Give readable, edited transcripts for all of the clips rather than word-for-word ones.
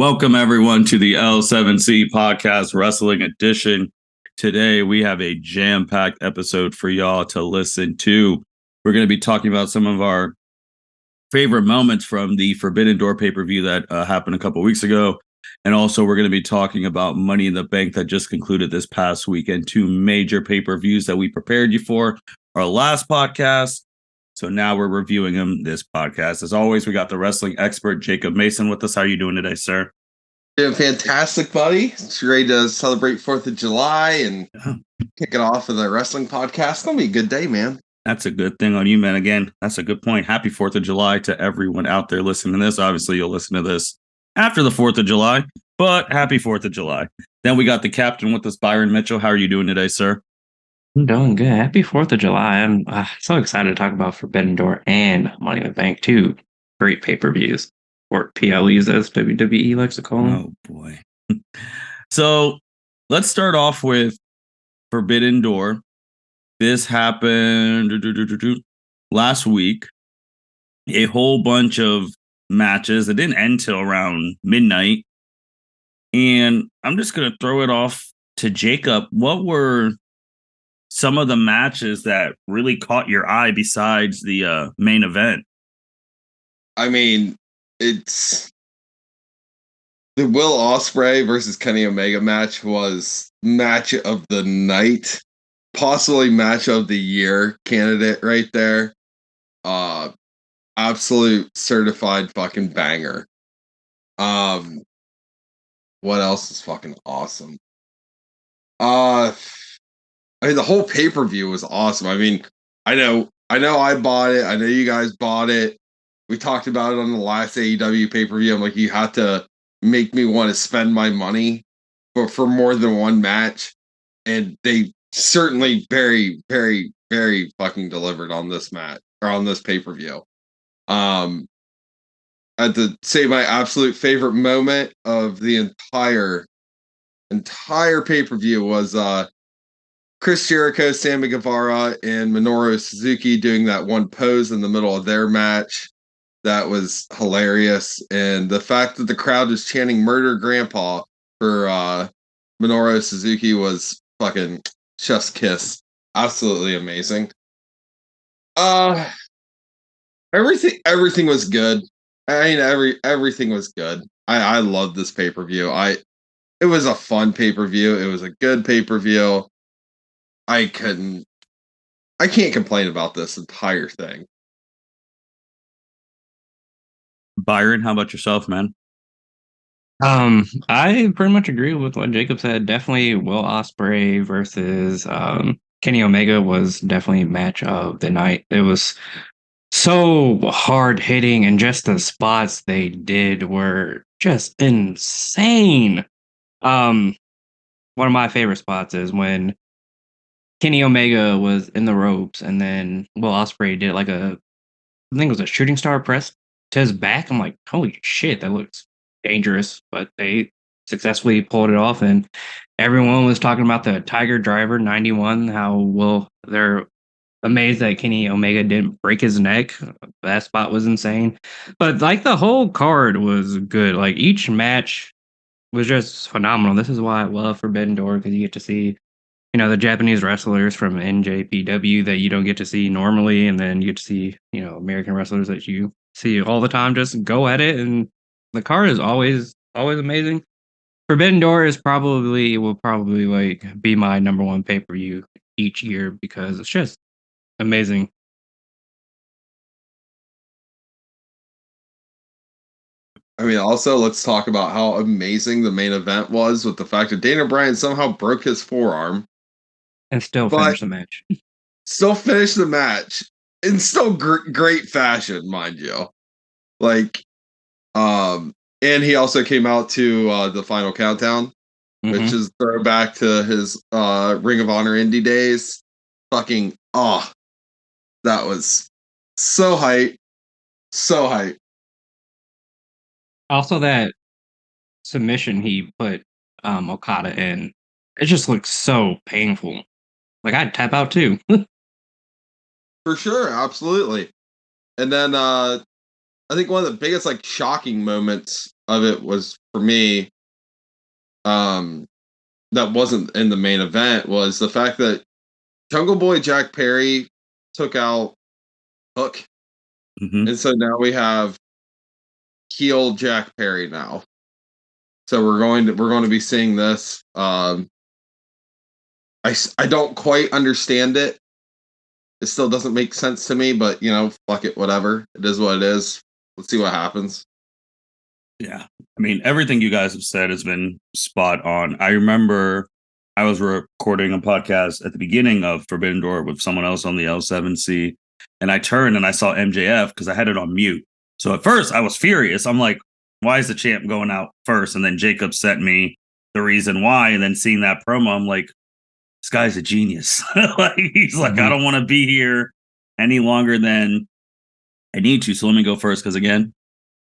Welcome, everyone, to the L7C Podcast Wrestling Edition. Today, we have a jam-packed episode for y'all to listen to. We're going to be talking about some of our favorite moments from the Forbidden Door pay-per-view that happened a couple weeks ago. And also, we're going to be talking about Money in the Bank that just concluded this past weekend. Two major pay-per-views that we prepared you for our last podcast. So now we're reviewing them this podcast. As always, we got the wrestling expert, Jacob Mason, with us. How are you doing today, sir? Doing fantastic, buddy. It's ready to celebrate 4th of July and kick it off with a wrestling podcast. It's going to be a good day, man. That's a good thing on you, man. Again, that's a good point. Happy 4th of July to everyone out there listening to this. Obviously, you'll listen to this after the 4th of July, but happy 4th of July. Then we got the captain with us, Byron Mitchell. How are you doing today, sir? I'm doing good. Happy 4th of July. I'm so excited to talk about Forbidden Door and Money in the Bank, two great pay-per-views, or PLEs as WWE likes to call them. Oh, boy. So let's start off with Forbidden Door. This happened last week. A whole bunch of matches. It didn't end till around midnight. And I'm just going to throw it off to Jacob. What were some of the matches that really caught your eye besides the main event? I mean, it's the Will Ospreay versus Kenny Omega match was match of the night, possibly match of the year candidate right there. Absolute certified fucking banger. What else is fucking awesome? I mean, the whole pay-per-view was awesome. I mean, I know I bought it. I know you guys bought it. We talked about it on the last AEW pay-per-view. I'm like, you have to make me want to spend my money for more than one match. And they certainly very, very, very fucking delivered on this match or on this pay-per-view. I had to say my absolute favorite moment of the entire pay-per-view was Chris Jericho, Sammy Guevara, and Minoru Suzuki doing that one pose in the middle of their match. That was hilarious. And the fact that the crowd was chanting "Murder Grandpa" for Minoru Suzuki was fucking chef's kiss. Absolutely amazing. Everything was good. I mean, everything was good. I love this pay-per-view. It was a fun pay-per-view. It was a good pay-per-view. I can't complain about this entire thing. Byron, how about yourself, man? I pretty much agree with what Jacob said. Definitely Will Ospreay versus Kenny Omega was definitely match of the night. It was so hard hitting, and just the spots they did were just insane. One of my favorite spots is when Kenny Omega was in the ropes, and then Will Ospreay did like I think it was a shooting star press to his back. I'm like, holy shit, that looks dangerous. But they successfully pulled it off, and everyone was talking about the Tiger Driver 91, how they're amazed that Kenny Omega didn't break his neck. That spot was insane. But like the whole card was good. Like each match was just phenomenal. This is why I love Forbidden Door, because you get to see the Japanese wrestlers from NJPW that you don't get to see normally, and then you get to see, American wrestlers that you see all the time just go at it, and the card is always amazing. Forbidden Door will probably like be my number one pay-per-view each year because it's just amazing. I mean, also, let's talk about how amazing the main event was with the fact that Daniel Bryan somehow broke his forearm. And still finish the match. Still finish the match in still great fashion, mind you. Like, and he also came out to the Final Countdown, which is throwback to his Ring of Honor indie days. Fucking, that was so hype. So hype. Also, that submission he put Okada in, it just looks so painful. Like, I'd tap out too. For sure, absolutely. And then I think one of the biggest shocking moments of it was for me, that wasn't in the main event was the fact that Jungle Boy Jack Perry took out Hook. Mm-hmm. And so now we have heel Jack Perry now. So we're going to be seeing this. I don't quite understand it. It still doesn't make sense to me, but fuck it, whatever. It is what it is. Let's see what happens. Yeah. I mean, everything you guys have said has been spot on. I remember I was recording a podcast at the beginning of Forbidden Door with someone else on the L7C, and I turned and I saw MJF because I had it on mute. So at first I was furious. I'm like, why is the champ going out first? And then Jacob sent me the reason why. And then seeing that promo, I'm like, this guy's a genius. He's like, I don't want to be here any longer than I need to. So let me go first. Because again,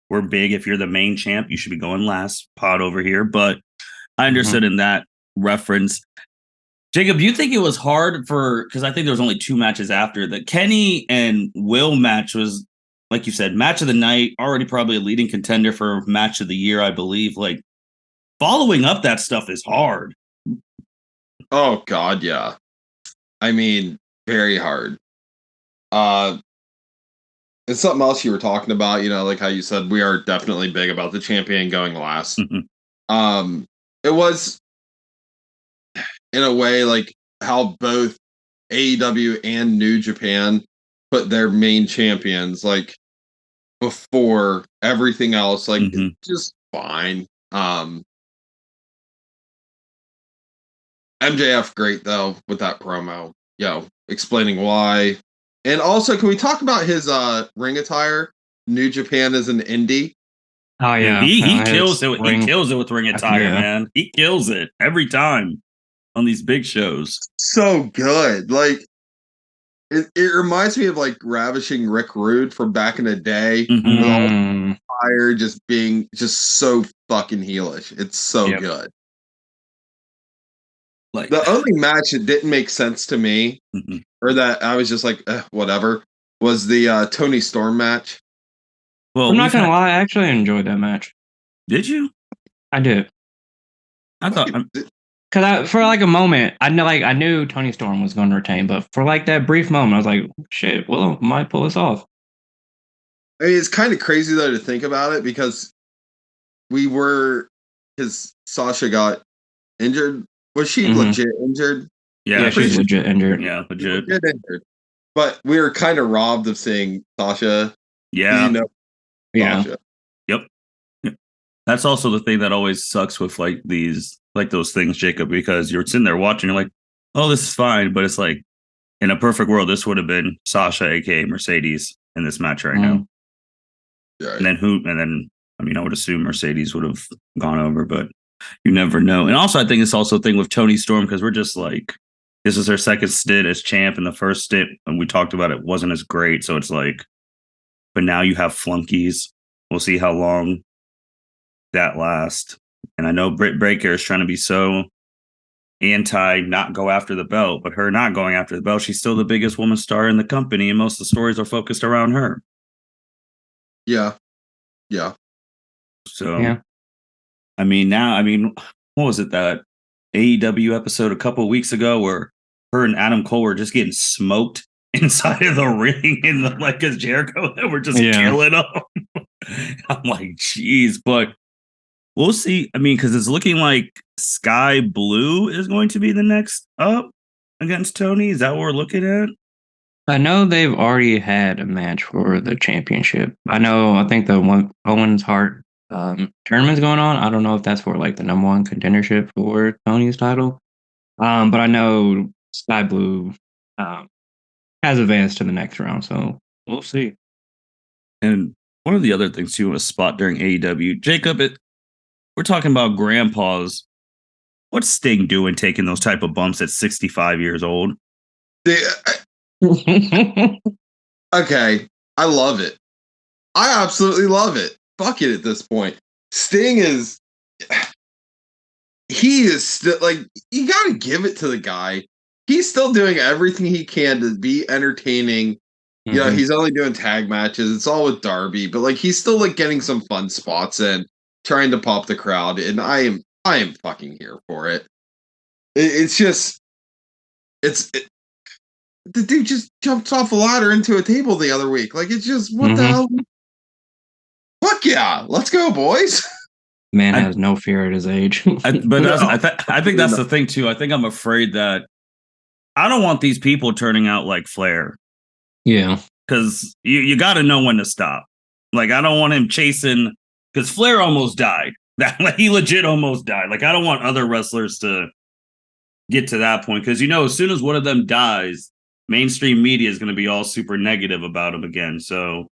we're big. If you're the main champ, you should be going last. Pod over here. But I understood in that reference. Jacob, do you think it was hard because I think there was only 2 matches after the Kenny and Will match was, like you said, match of the night, already probably a leading contender for match of the year, I believe. Like following up that stuff is hard. Oh God, yeah. I mean, very hard. It's something else you were talking about, like how you said we are definitely big about the champion going last. Mm-hmm. It was in a way like how both AEW and New Japan put their main champions like before everything else, like just fine. MJF great though with that promo, explaining why. And also, can we talk about his ring attire? New Japan is an indie. Oh yeah, he kills it. He kills it with ring attire, man. He kills it every time on these big shows. So good. Like it reminds me of like Ravishing Rick Rude from back in the day. With all fire just being just so fucking heelish. It's so good. Like the only match that didn't make sense to me, or that I was just like, whatever, was the Tony Storm match. Well, I'm not gonna lie, I actually enjoyed that match. Did you? I did. I thought because for like a moment, I knew Tony Storm was going to retain, but for like that brief moment, I was like, shit, Willow might pull this off. I mean, it's kind of crazy though to think about it because because Sasha got injured. Was she legit injured? Yeah, she's legit injured. Yeah, legit injured. But we were kind of robbed of seeing Sasha. Yeah. Sasha. Yep. That's also the thing that always sucks with like those things, Jacob, because you're sitting there watching, you're like, oh, this is fine. But it's like, in a perfect world, this would have been Sasha, aka Mercedes, in this match right now. Right. And then I would assume Mercedes would have gone over, but you never know. And also, I think it's also a thing with Tony Storm because we're just like, this is her second stint as champ, and the first stint, and we talked about it, wasn't as great. So it's like, but now you have flunkies. We'll see how long that lasts. And I know Britt Baker is trying to be so anti not go after the belt, but her not going after the belt, she's still the biggest woman star in the company, and most of the stories are focused around her. Yeah. So, what was it, that AEW episode a couple of weeks ago where her and Adam Cole were just getting smoked inside of the ring and as Jericho were just killing them. I'm like, geez, but we'll see. I mean, because it's looking like Sky Blue is going to be the next up against Tony. Is that what we're looking at? I know they've already had a match for the championship. I think the Owens Hart tournament's going on. I don't know if that's for like the number 1 contendership for Tony's title. But I know Sky Blue has advanced to the next round, so we'll see. And one of the other things you want to spot during AEW, Jacob, we're talking about grandpas. What's Sting doing taking those type of bumps at 65 years old? Okay, I love it. I absolutely love it. Fuck it at this point. Sting he is still like, you gotta give it to the guy. He's still doing everything he can to be entertaining. He's only doing tag matches. It's all with Darby, but like he's still like getting some fun spots in. trying to pop the crowd, and I am fucking here for it. It's just, the dude just jumped off a ladder into a table the other week. Like, it's just, what the hell? Fuck yeah, let's go, boys. Man has no fear at his age. I think that's the thing too. I think I'm afraid that I don't want these people turning out like Flair. Yeah, because you got to know when to stop. Like, I don't want him chasing, because Flair almost died. He legit almost died. Like, I don't want other wrestlers to get to that point, because as soon as one of them dies, mainstream media is going to be all super negative about him again. So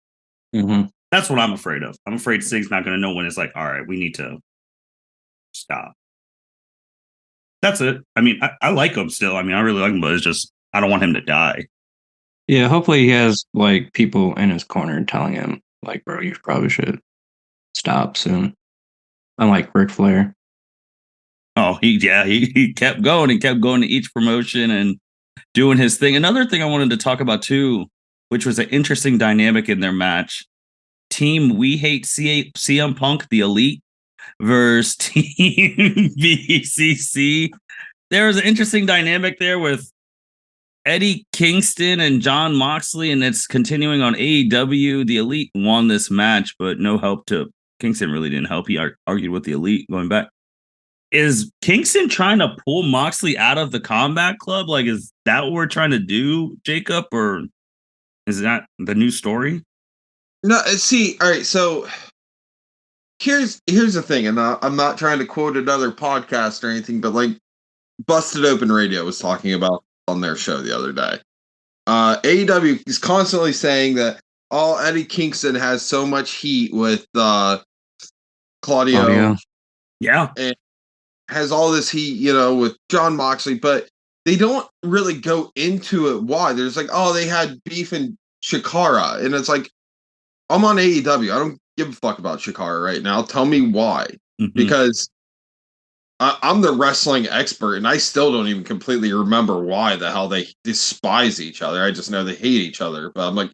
that's what I'm afraid of. I'm afraid Sting's not going to know when it's like, all right, we need to stop. That's it. I mean, I like him still. I mean, I really like him, but it's just, I don't want him to die. Yeah, hopefully he has like people in his corner telling him, like, bro, you probably should stop soon. Unlike Ric Flair. Oh, he kept going and kept going to each promotion and doing his thing. Another thing I wanted to talk about too, which was an interesting dynamic in their match. Team We Hate CM Punk, the Elite, versus Team BCC. There was an interesting dynamic there with Eddie Kingston and John Moxley, and it's continuing on AEW. The Elite won this match, but no help to Kingston. Really didn't help. He argued with the Elite going back. Is Kingston trying to pull Moxley out of the Combat Club? Like, is that what we're trying to do, Jacob? Or is that the new story? No, see, all right, so here's the thing, and I'm not trying to quote another podcast or anything, but like Busted Open Radio was talking about on their show the other day. AEW is constantly saying that Eddie Kingston has so much heat with Claudio. Yeah. And has all this heat, with John Moxley, but they don't really go into it why. There's like, they had beef in Shikara, and it's like, I'm on AEW. I don't give a fuck about Shikara right now. Tell me why. Because I'm the wrestling expert, and I still don't even completely remember why the hell they despise each other. I just know they hate each other. But I'm like,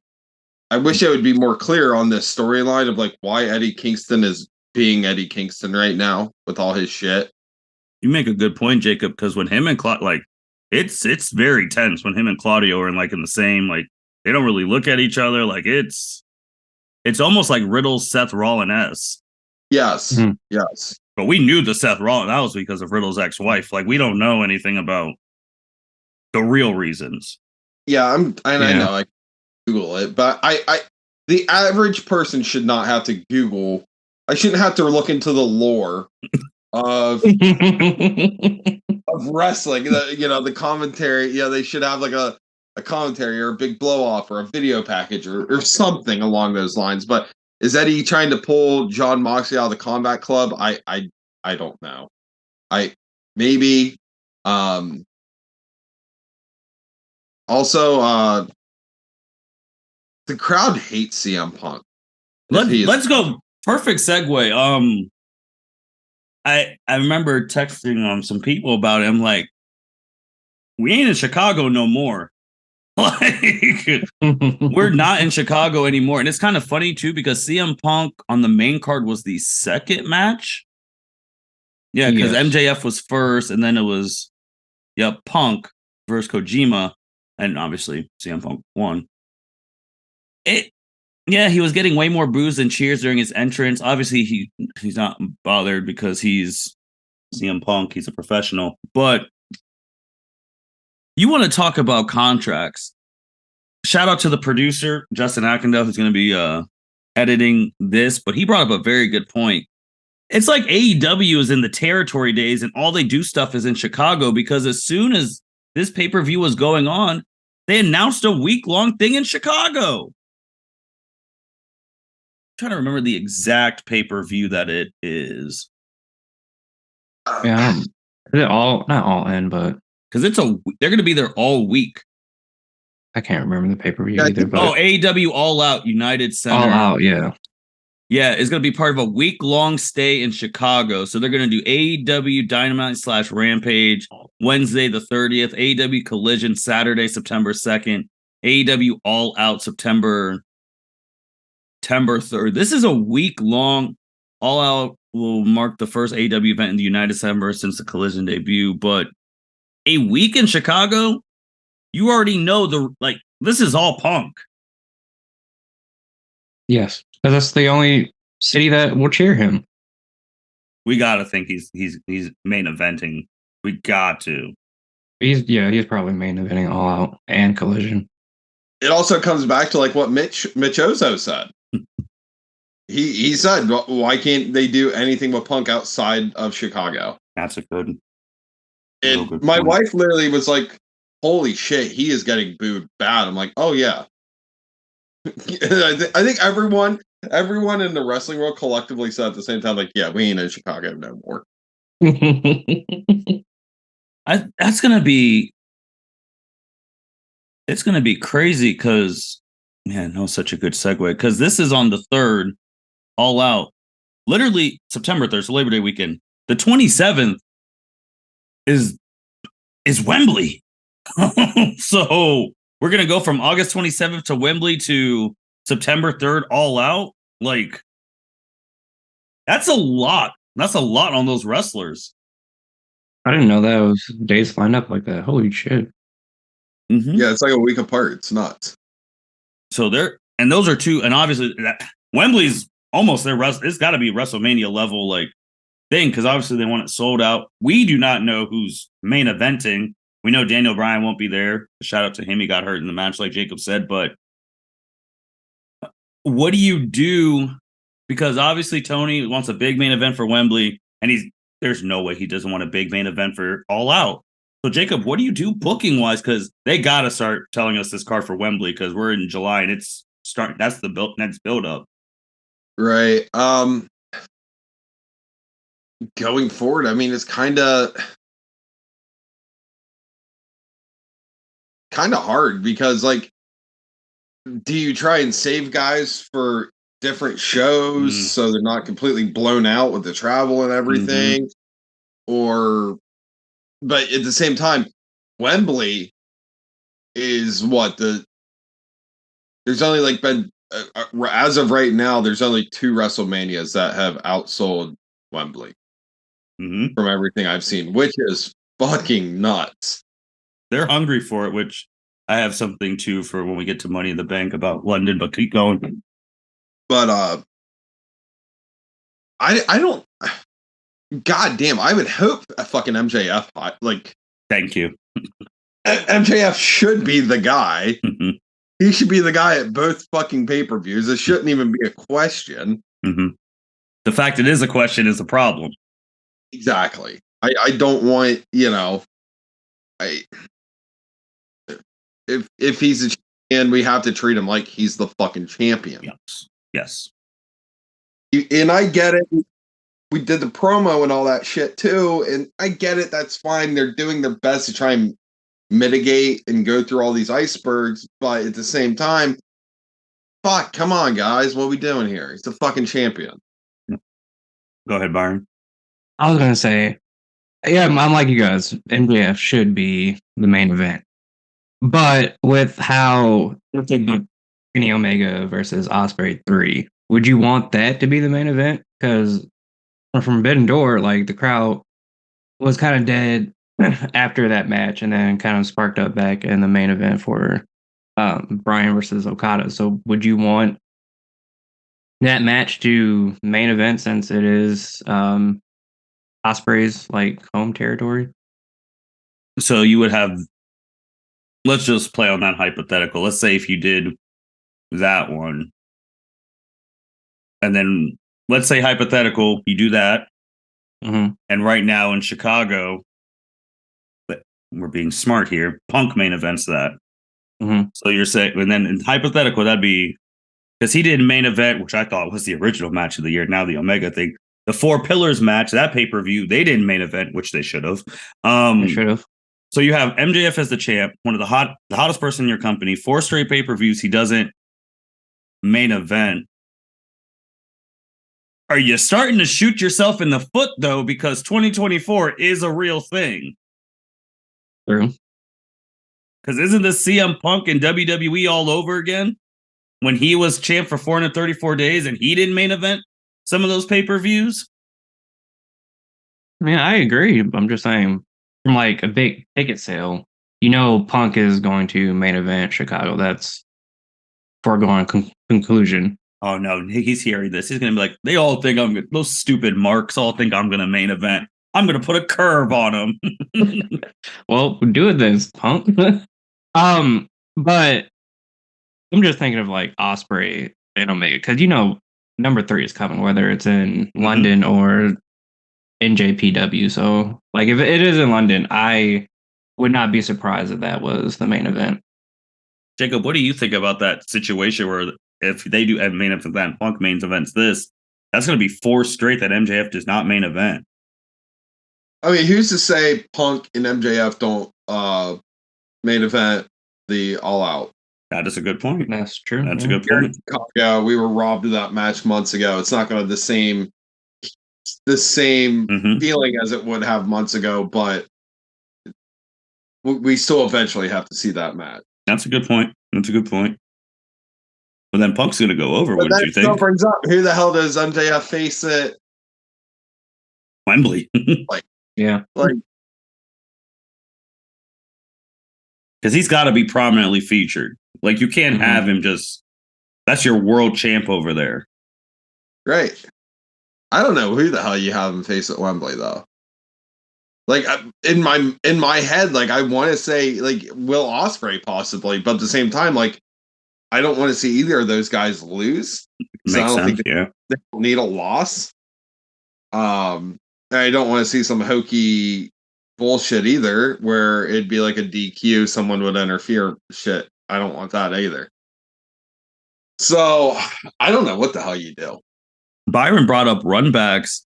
I wish I would be more clear on this storyline of like why Eddie Kingston is being Eddie Kingston right now with all his shit. You make a good point, Jacob, because when him and Claudio, like, it's very tense when him and Claudio are in the same, like, they don't really look at each other. Like, it's almost like Riddle's Seth Rollins-esque. Yes. Yes. But we knew the Seth Rollins, that was because of Riddle's ex-wife. Like, we don't know anything about the real reasons. Yeah, I know I Google it, but I the average person should not have to Google. I shouldn't have to look into the lore of wrestling. The commentary. Yeah, they should have like a commentary or a big blow off or a video package or something along those lines. But is Eddie trying to pull John Moxley out of the Combat Club? I don't know. Maybe. Also, the crowd hates CM Punk. Let's go. Perfect segue. I remember texting some people about it. I'm like, we ain't in Chicago no more. Like, we're not in Chicago anymore. And it's kind of funny too, because CM Punk on the main card was the second match. Yeah, because MJF was first, and then it was Punk versus Kojima, and obviously CM Punk won. He was getting way more boos than cheers during his entrance. Obviously, he's not bothered because he's CM Punk. He's a professional. But you want to talk about contracts. Shout out to the producer, Justin Ackendale, who's going to be editing this. But he brought up a very good point. It's like AEW is in the territory days, and all they do stuff is in Chicago, because as soon as this pay-per-view was going on, they announced a week-long thing in Chicago. Trying to remember the exact pay-per-view that it is. Yeah, not all in, but because they're going to be there all week. I can't remember the pay-per-view either. But AEW All Out United Center. All Out, yeah. Yeah, it's going to be part of a week-long stay in Chicago. So they're going to do AEW Dynamite / Rampage Wednesday the 30th, AEW Collision Saturday, September 2nd, AEW All Out September 3rd. This is a week-long All Out will mark the first AEW event in the United Center since the Collision debut. But a week in Chicago, you already know this is all Punk. Yes, because that's the only city that will cheer him. We gotta think he's main eventing. We got to. He's probably main eventing All Out and Collision. It also comes back to like what Mitch Ozo said. He said, why can't they do anything with Punk outside of Chicago? That's a good. And my wife literally was like, holy shit, he is getting booed bad. I'm like, oh yeah. I think everyone in the wrestling world collectively said at the same time, like, yeah, we ain't in Chicago no more. That's gonna be. It's gonna be crazy because, man, that was such a good segue. Because this is on the 3rd, All Out, literally September 3rd, so Labor Day weekend. The 27th is Wembley. So we're gonna go from August 27th to Wembley to September 3rd, All Out. Like, that's a lot. That's a lot on those wrestlers. I didn't know that was days lined up like that. Holy shit. Mm-hmm. Yeah, it's like a week apart. It's nuts. So those are two, and obviously Wembley's almost their it's got to be WrestleMania level like thing, because obviously they want it sold out. We do not know who's main eventing. We know Daniel Bryan won't be there. Shout out to him. He got hurt in the match, like Jacob said. But what do you do? Because obviously Tony wants a big main event for Wembley, and there's no way he doesn't want a big main event for All Out. So Jacob, what do you do booking wise? Because they got to start telling us this card for Wembley, because we're in July and it's starting. That's the next build up. Right. Going forward, I mean, it's kind of hard because, like, do you try and save guys for different shows so they're not completely blown out with the travel and everything? But at the same time, Wembley is there's only like been, as of right now, there's only 2 WrestleManias that have outsold Wembley from everything I've seen, which is fucking nuts. They're hungry for it, which I have something too for when we get to Money in the Bank about London, but keep going. But I don't. God damn! I would hope a fucking MJF like. Thank you. MJF should be the guy. He should be the guy at both fucking pay-per-views. It shouldn't even be a question. The fact it is a question is a problem. Exactly. I don't want, if he's a champion, we have to treat him like he's the fucking champion. Yes. And I get it. We did the promo and all that shit too, and I get it. That's fine. They're doing their best to try and mitigate and go through all these icebergs, but at the same time, fuck, come on, guys, what are we doing here? He's the fucking champion. Go ahead, Byron. I was gonna say, yeah, I'm like you guys. MJF should be the main event, but with how Kenny Omega versus Ospreay 3, would you want that to be the main event? Because from Forbidden Door, like, the crowd was kind of dead after that match, and then kind of sparked up back in the main event for Bryan versus Okada. So would you want that match to main event, since it is Ospreay's like home territory? So you would have, let's just play on that hypothetical. Let's say if you did that one, and then let's say hypothetical, you do that, and right now in Chicago, we're being smart here, Punk main events that. So you're saying, and then in hypothetical, that'd be, because he did main event, which I thought was the original match of the year, now the Omega thing. The 4 Pillars match, that pay-per-view, they didn't main event, which they should have. They should have. So you have MJF as the champ, one of the hottest person in your company, 4 straight pay-per-views, he doesn't main event. Are you starting to shoot yourself in the foot, though, because 2024 is a real thing? True. Because isn't this CM Punk and WWE all over again? When he was champ for 434 days and he didn't main event some of those pay-per-views? I mean, I agree. I'm just saying, from like a big ticket sale, Punk is going to main event Chicago. That's foregone conclusion. Oh no, he's hearing this. He's gonna be like, they all think I'm those stupid marks all think I'm gonna main event. I'm gonna put a curve on them. Well, do it then, Punk. But I'm just thinking of like Osprey and Omega because number 3 is coming, whether it's in London or NJPW. So, like, if it is in London, I would not be surprised if that was the main event. Jacob, what do you think about that situation where if they do have main event, Punk main events that's going to be 4 straight that MJF does not main event. I mean, who's to say Punk and MJF don't main event the All Out? That is a good point. That's true. That's a good point. Yeah, we were robbed of that match months ago. It's not going to have the same feeling as it would have months ago, but we still eventually have to see that match. That's a good point. But then Punk's going to go over, wouldn't you think? Brings up, who the hell does MJF face it? Wembley. Yeah. Like, because he's got to be prominently featured. Like, you can't have him that's your world champ over there. Right. I don't know who the hell you have him face at Wembley, though. Like, in my head, like, I want to say, like, Will Ospreay possibly, but at the same time, like, I don't want to see either of those guys lose. Makes I don't sense, think they need a loss. I don't want to see some hokey bullshit either, where it'd be like a DQ, someone would interfere. Shit, I don't want that either. So I don't know what the hell you do. Byron brought up runbacks.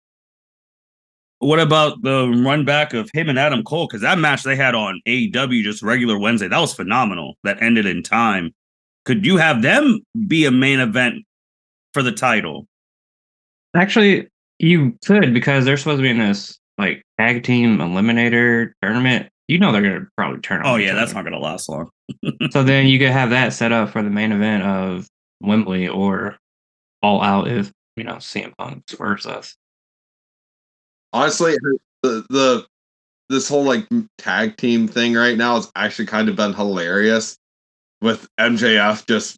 What about the run back of him and Adam Cole? Because that match they had on AEW, just regular Wednesday, that was phenomenal. That ended in time. Could you have them be a main event for the title? Actually, you could, because they're supposed to be in this like tag team eliminator tournament. They're gonna probably turn on. Oh yeah, that's not gonna last long. So then you could have that set up for the main event of Wembley or All Out if CM Punk versus us. Honestly, this whole like tag team thing right now has actually kind of been hilarious. With MJF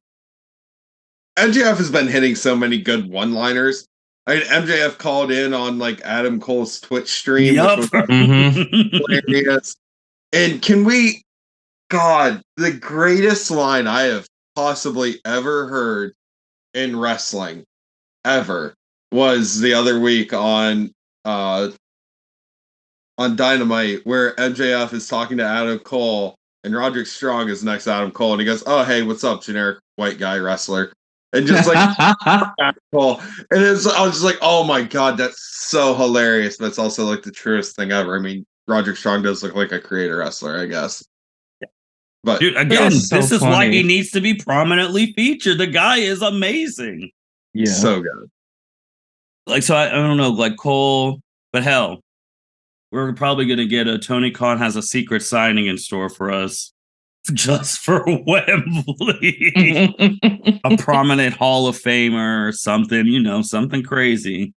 has been hitting so many good one-liners. I mean, MJF called in on like Adam Cole's Twitch stream, yep. which was hilarious. And the greatest line I have possibly ever heard in wrestling ever was the other week on Dynamite, where MJF is talking to Adam Cole and Roderick Strong is next to Adam Cole, and he goes, "Oh, hey, what's up, generic white guy wrestler?" And just like Adam Cole, and I was just like, "Oh my god, that's so hilarious!" But it's also like the truest thing ever. I mean, Roderick Strong does look like a creator wrestler, I guess. But dude, again, this is why he needs to be prominently featured. The guy is amazing. Yeah, so good. Like, so I don't know, like Cole, but hell, we're probably going to get Tony Khan has a secret signing in store for us just for Wembley. A prominent Hall of Famer or something, something crazy.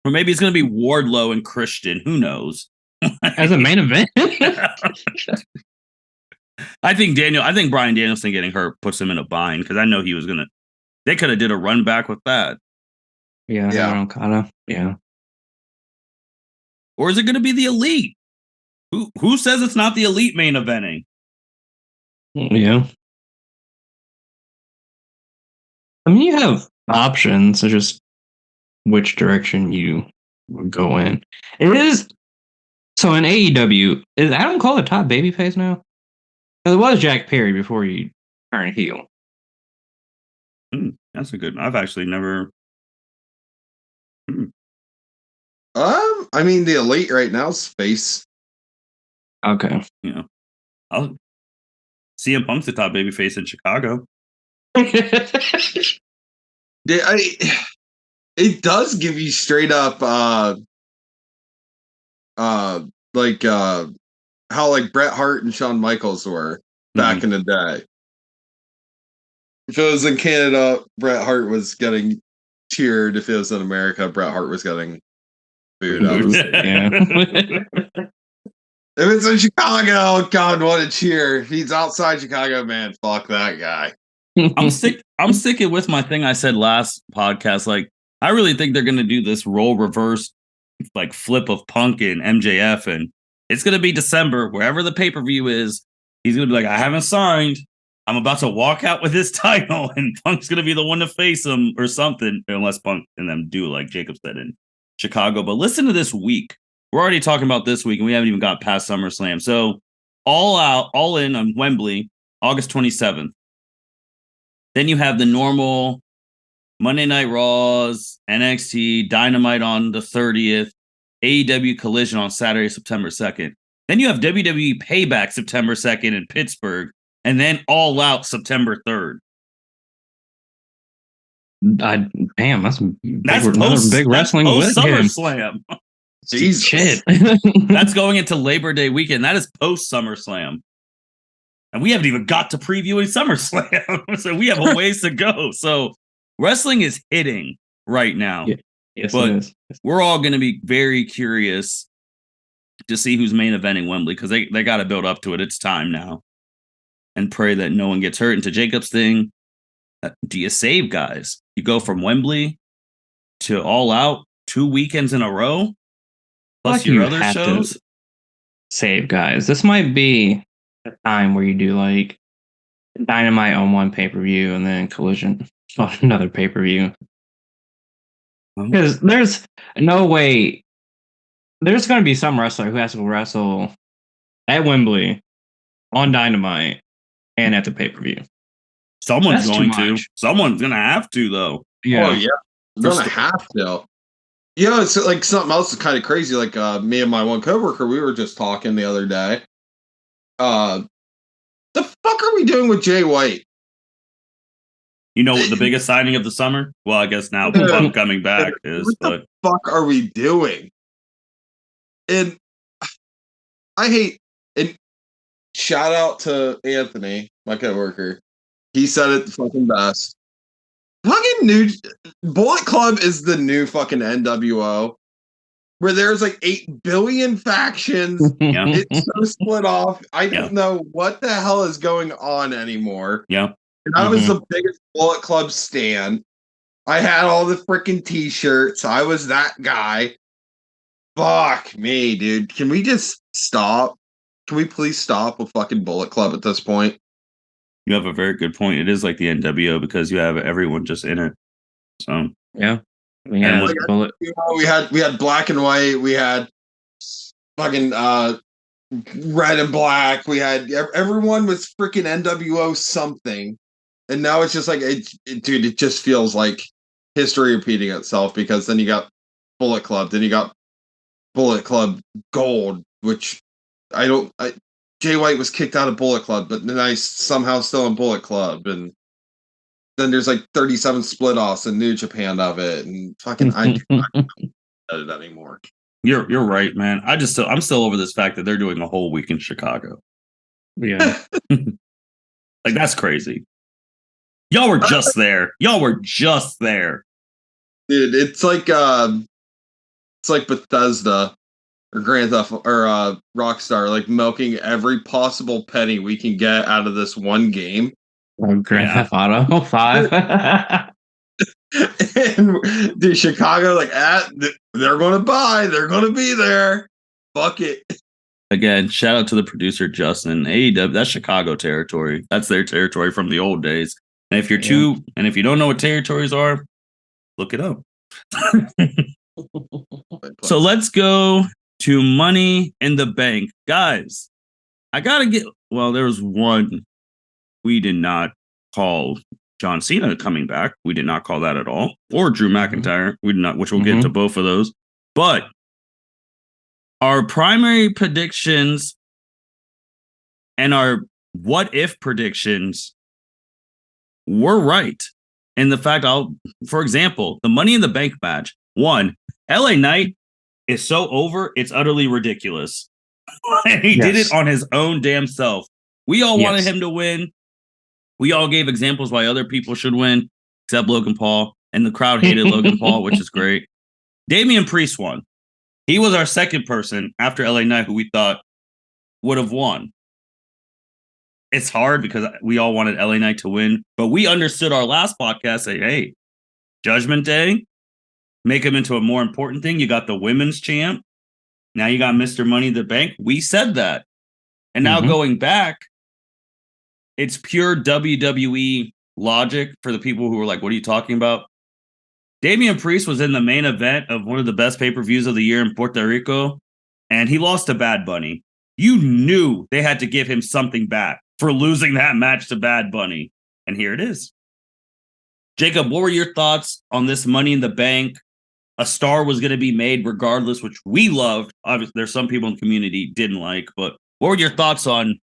Or maybe it's going to be Wardlow and Christian. Who knows? As a main event? I think Bryan Danielson getting hurt puts him in a bind because I know he was going to. They could have did a run back with that. Yeah. Yeah. Or is it going to be the Elite? Who says it's not the Elite main eventing? Yeah. I mean, you have options. It's just which direction you would go in. It is. So in AEW, is Adam Cole the top babyface now? It was Jack Perry before he turned heel. That's a good. I've actually never. I mean, the Elite right now is face. Okay. I'll CM Punk's the top babyface in Chicago. It does give you straight up like how like Bret Hart and Shawn Michaels were back in the day. If it was in Canada, Bret Hart was getting cheered. If it was in America, Bret Hart was getting Food episode. Yeah. If it's in Chicago, God, what a cheer. If he's outside Chicago, man, fuck that guy. I'm sticking with my thing I said last podcast. Like, I really think they're gonna do this role reverse, like flip of Punk and MJF, and it's gonna be December, wherever the pay-per-view is. He's gonna be like, I haven't signed. I'm about to walk out with his title, and Punk's gonna be the one to face him or something, unless Punk and them do like Jacob said in Chicago. But listen to this week. We're already talking about this week, and we haven't even got past SummerSlam. So all in on Wembley, August 27th. Then you have the normal Monday Night Raws, NXT, Dynamite on the 30th, AEW Collision on Saturday, September 2nd. Then you have WWE Payback September 2nd in Pittsburgh, and then All Out September 3rd. Damn, that's Another big wrestling weekend. SummerSlam. Jesus. Shit. That's going into Labor Day weekend. That is post SummerSlam. And we haven't even got to previewing SummerSlam. So we have a ways to go. So wrestling is hitting right now. Yeah. Yes, but it is. we're all going to be very curious to see who's main eventing Wembley, because they got to build up to it. It's time now. And pray that no one gets hurt. And to Jacob's thing, do you save guys? You go from Wembley to All Out 2 weekends in a row? Plus your other shows? Save guys. This might be a time where you do like Dynamite on one pay-per-view and then Collision on another pay-per-view. Because there's no way there's going to be some wrestler who has to wrestle at Wembley on Dynamite and at the pay-per-view. Someone's going to. Someone's going to have to, though. Yeah. Oh, yeah. They're going to have to. Yeah, it's like something else is kind of crazy. Like me and my one coworker, we were just talking the other day. The fuck are we doing with Jay White? You know what the biggest signing of the summer? Well, I guess now Punk coming back is. What the fuck are we doing? And I hate. And shout out to Anthony, my coworker. He said it the fucking best. Fucking new Bullet Club is the new fucking NWO, where there's like 8 billion factions. Yeah. It's so split off. I don't know what the hell is going on anymore. Yeah. And I was the biggest Bullet Club stan. I had all the freaking t-shirts. I was that guy. Fuck me, dude. Can we just stop? Can we please stop with fucking Bullet Club at this point? You have a very good point. It is like the NWO because you have everyone just in it. So yeah, we had black and white. We had fucking red and black. We had everyone was freaking NWO something, and now it's just like dude. It just feels like history repeating itself, because then you got Bullet Club, then you got Bullet Club Gold, which Jay White was kicked out of Bullet Club, but then I somehow still in Bullet Club, and then there's like 37 split-offs in New Japan of it, and fucking I don't know it anymore. You're right, man. I'm still over this fact that they're doing a whole week in Chicago. Yeah, like that's crazy. Y'all were just there. Y'all were just there, dude. It's like Bethesda. Or Grand Theft or Rockstar, like milking every possible penny we can get out of this one game. Grand Theft Auto 5. And dude, Chicago, like they're going to buy, they're going to be there. Fuck it. Again, shout out to the producer Justin. AEW, that's Chicago territory. That's their territory from the old days. And if if you don't know what territories are, look it up. So let's go to Money in the Bank. Guys, I gotta there was one. We did not call John Cena coming back. We did not call that at all. Or Drew McIntyre. We did not, which we'll get to both of those. But our primary predictions and our what if predictions were right. And the fact for example, the Money in the Bank match, one, LA Knight is so over, it's utterly ridiculous. And he did it on his own damn self. We all wanted him to win. We all gave examples why other people should win, except Logan Paul. And the crowd hated Logan Paul, which is great. Damian Priest won. He was our second person after LA Knight who we thought would have won. It's hard because we all wanted LA Knight to win, but we understood our last podcast say, hey, Judgment Day, make him into a more important thing. You got the women's champ. Now you got Mr. Money in the Bank. We said that. And now going back, it's pure WWE logic for the people who were like, what are you talking about? Damian Priest was in the main event of one of the best pay-per-views of the year in Puerto Rico, and he lost to Bad Bunny. You knew they had to give him something back for losing that match to Bad Bunny. And here it is. Jacob, what were your thoughts on this Money in the Bank? A star was going to be made regardless, which we loved. Obviously, there's some people in the community didn't like, but what were your thoughts on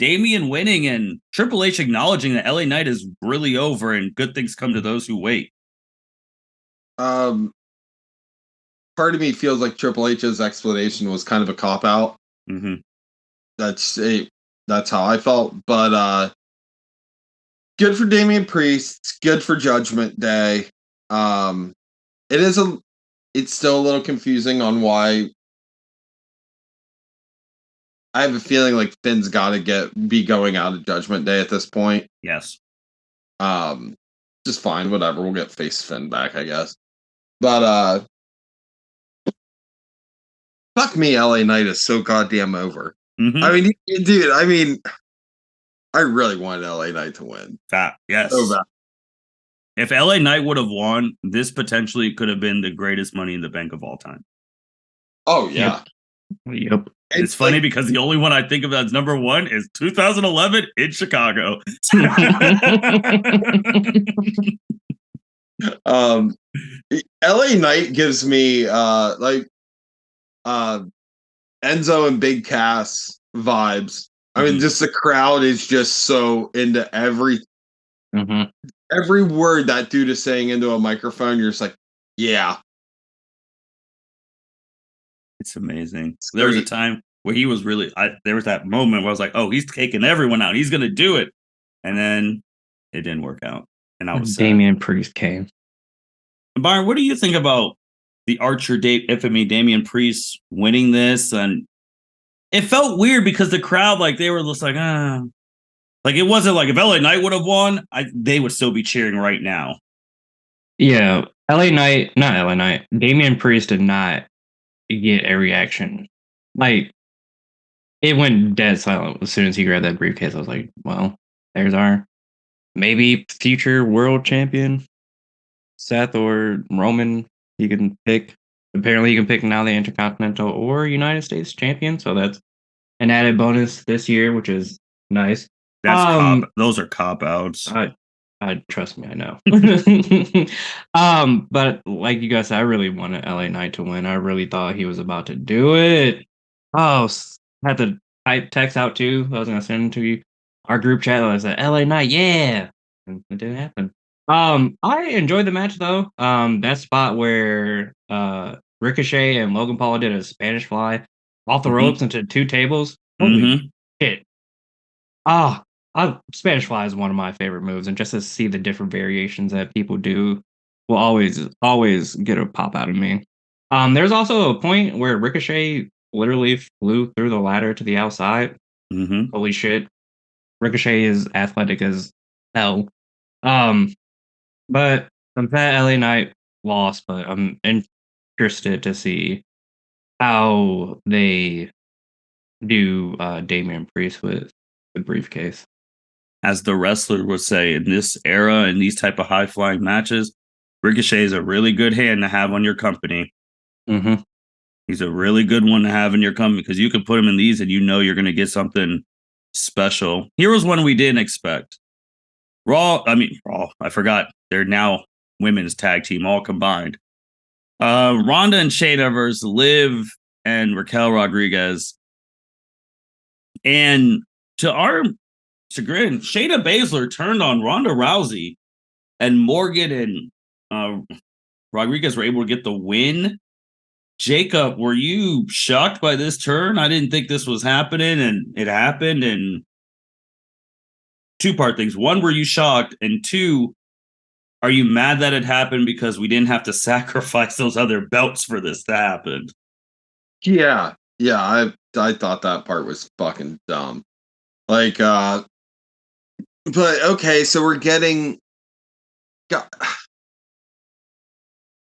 Damian winning and Triple H acknowledging that LA Knight is really over and good things come to those who wait? Part of me feels like Triple H's explanation was kind of a cop-out. Mm-hmm. That's how I felt. But good for Damian Priest. Good for Judgment Day. It's still a little confusing on why. I have a feeling like Finn's got to be going out of Judgment Day at this point. Yes. Just fine, whatever. We'll get face Finn back, I guess. But fuck me, LA Knight is so goddamn over. Mm-hmm. I mean, dude, I really wanted LA Knight to win. Yes. So bad. If LA Knight would have won, this potentially could have been the greatest Money in the Bank of all time. Oh, yeah. Yep. It's funny because the only one I think of as number one is 2011 in Chicago. LA Knight gives me Enzo and Big Cass vibes. I mean, just the crowd is just so into every word that dude is saying into a microphone. You're just like, yeah. It's amazing. There was a time where he was really, there was that moment where I was like, oh, he's taking everyone out. He's going to do it. And then it didn't work out. And I was Damian Priest came. Byron, what do you think about the Archer infamy Damian Priest winning this? And it felt weird because the crowd, like, they were just like, like, it wasn't like if LA Knight would have won, they would still be cheering right now. Yeah. Not LA Knight. Damian Priest did not get a reaction. Like, it went dead silent as soon as he grabbed that briefcase. I was like, well, there's our maybe future world champion, Seth or Roman. He can pick. Apparently, he can pick now the Intercontinental or United States champion. So that's an added bonus this year, which is nice. Those are cop-outs. I trust me, I know. But like you guys said, I really wanted LA Knight to win. I really thought he was about to do it. Oh, had to type text out too. I was gonna send to you our group chat. I said LA Knight, yeah, and it didn't happen. I enjoyed the match though. That spot where Ricochet and Logan Paul did a Spanish fly off the ropes into two tables. Holy shit! Spanish fly is one of my favorite moves, and just to see the different variations that people do will always get a pop out of me. There's also a point where Ricochet literally flew through the ladder to the outside. Holy shit. Ricochet is athletic as hell. But I'm sad LA Knight lost, but I'm interested to see how they do Damian Priest with the briefcase. As the wrestler would say, in this era, in these type of high-flying matches, Ricochet is a really good hand to have on your company. He's a really good one to have in your company because you can put him in these and you know you're going to get something special. Here was one we didn't expect. Raw, I forgot. They're now women's tag team, all combined. Ronda and Shayna versus Liv and Raquel Rodriguez. And to our chagrin, Shayna Baszler turned on Ronda Rousey, and Morgan and Rodriguez were able to get the win. Jacob, were you shocked by this turn? I didn't think this was happening, and it happened. And two-part things. One, were you shocked? And two, are you mad that it happened because we didn't have to sacrifice those other belts for this to happen? Yeah. I thought that part was fucking dumb. Like, but okay, so we're getting.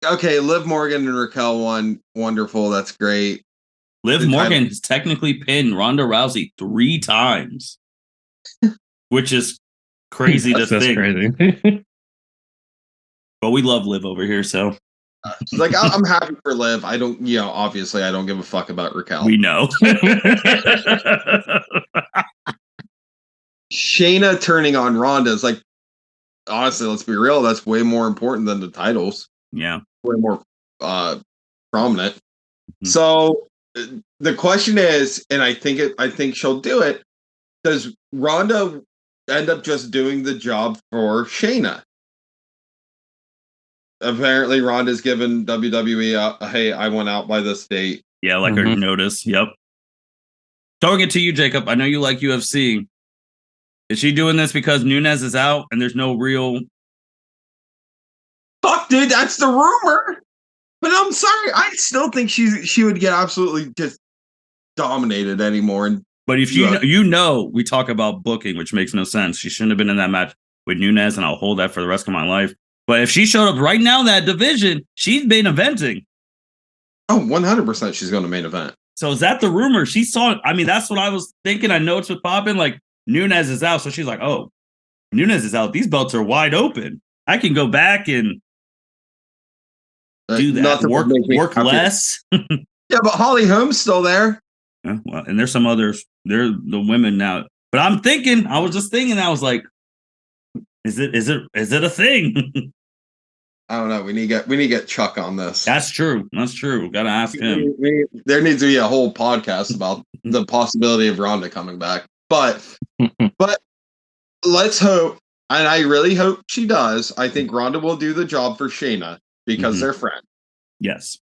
Okay, Liv Morgan and Raquel won. Wonderful. That's great. Liv Morgan has technically pinned Ronda Rousey 3 times, which is crazy to think. Crazy. But we love Liv over here, so. Like, I'm happy for Liv. I don't, obviously I don't give a fuck about Raquel. We know. Shayna turning on Ronda is like, honestly, let's be real, that's way more important than the titles. Yeah. Way more prominent. Mm-hmm. So the question is, and I think she'll do it, does Ronda end up just doing the job for Shayna? Apparently Ronda's given WWE hey, I went out by this date. Yeah, like her notice. Yep. Throwing it to you, Jacob. I know you like UFC. Is she doing this because Nunes is out and there's no real... Fuck, dude, that's the rumor. But I'm sorry, I still think she would get absolutely just dominated anymore. But if you know, we talk about booking, which makes no sense. She shouldn't have been in that match with Nunes, and I'll hold that for the rest of my life. But if she showed up right now in that division, she's main eventing. Oh, 100% she's going to main event. So is that the rumor? She saw it. I mean, that's what I was thinking. I know it's with popping. Like, Nunes is out. So she's like, oh, Nunes is out. These belts are wide open. I can go back and do that. Work less. Yeah, but Holly Holm's still there. Yeah, well, and there's some others. They're the women now. But I was just thinking, I was like, is it a thing? I don't know. We need to get Chuck on this. That's true. Gotta ask him. There needs to be a whole podcast about the possibility of Ronda coming back. But let's hope, and I really hope she does. I think Ronda will do the job for Shayna because they're friends. Yes.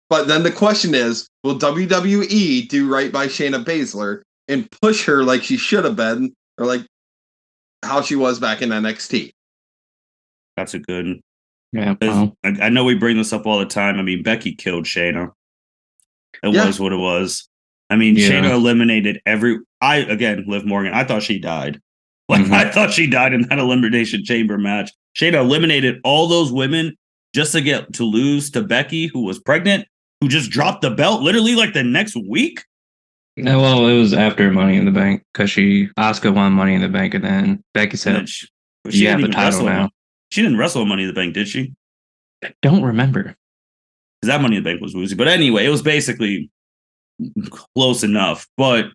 But then the question is, will WWE do right by Shayna Baszler and push her like she should have been, or like how she was back in NXT? That's a good. Yeah, well. I know we bring this up all the time. I mean, Becky killed Shayna. It was what it was. I mean, Shayna eliminated Liv Morgan. I thought she died. I thought she died in that Elimination Chamber match. Shayna eliminated all those women just to lose to Becky, who was pregnant, who just dropped the belt literally like the next week. No, well, it was after Money in the Bank because Asuka won Money in the Bank, and then Becky said, "You have the title now." She didn't wrestle Money in the Bank, did she? I don't remember. Because that Money in the Bank was woozy. But anyway, it was basically close enough. But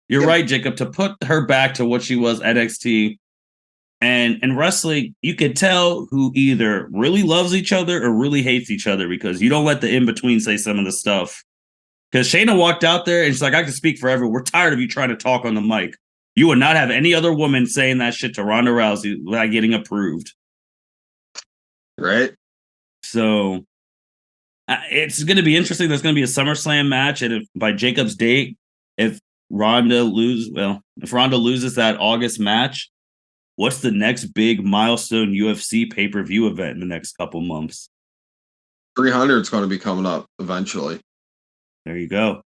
you're right, Jacob, to put her back to what she was at NXT. And in wrestling, you could tell who either really loves each other or really hates each other because you don't let the in-between say some of the stuff. Because Shayna walked out there and she's like, I can speak forever. We're tired of you trying to talk on the mic. You would not have any other woman saying that shit to Ronda Rousey without getting approved. Right. So it's going to be interesting. There's going to be a SummerSlam match. And by Jacob's date, if Ronda loses that August match, what's the next big milestone UFC pay-per-view event in the next couple months? 300 is going to be coming up eventually. There you go.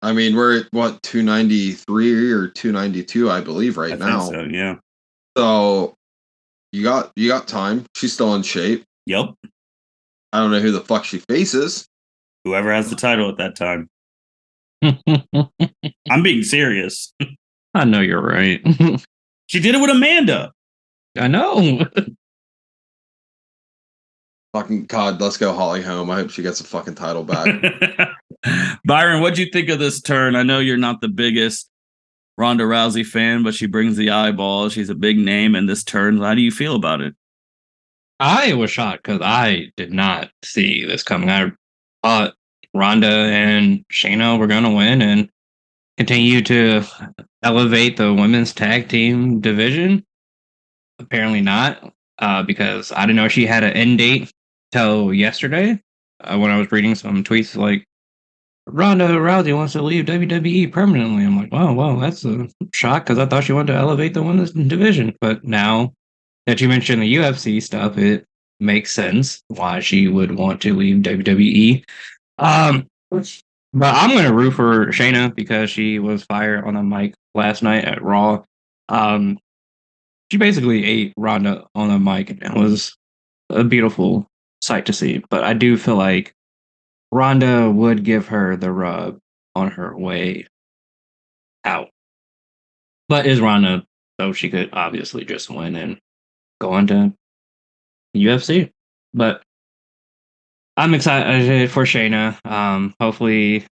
I mean, we're at what, 293 or 292, I believe, right now. So, yeah. So you got time. She's still in shape. Yep. I don't know who the fuck she faces. Whoever has the title at that time. I'm being serious. I know you're right. She did it with Amanda. I know. Fucking God, let's go Holly Holm. I hope she gets a fucking title back. Byron, what'd you think of this turn? I know you're not the biggest Ronda Rousey fan, but she brings the eyeballs. She's a big name in this turn. How do you feel about it? I was shocked because I did not see this coming. I thought Ronda and Shayna were going to win and continue to elevate the women's tag team division. Apparently not, because I didn't know she had an end date till yesterday when I was reading some tweets like, Ronda Rousey wants to leave WWE permanently. I'm like, wow, that's a shock because I thought she wanted to elevate the women's division. But now that you mentioned the UFC stuff, it makes sense why she would want to leave WWE. But I'm gonna root for Shayna because she was fired on a mic last night at Raw. She basically ate Ronda on a mic, and it was a beautiful sight to see. But I do feel like Ronda would give her the rub on her way out. But is Ronda, so she could obviously just win and go into UFC. But I'm excited for Shayna. Hopefully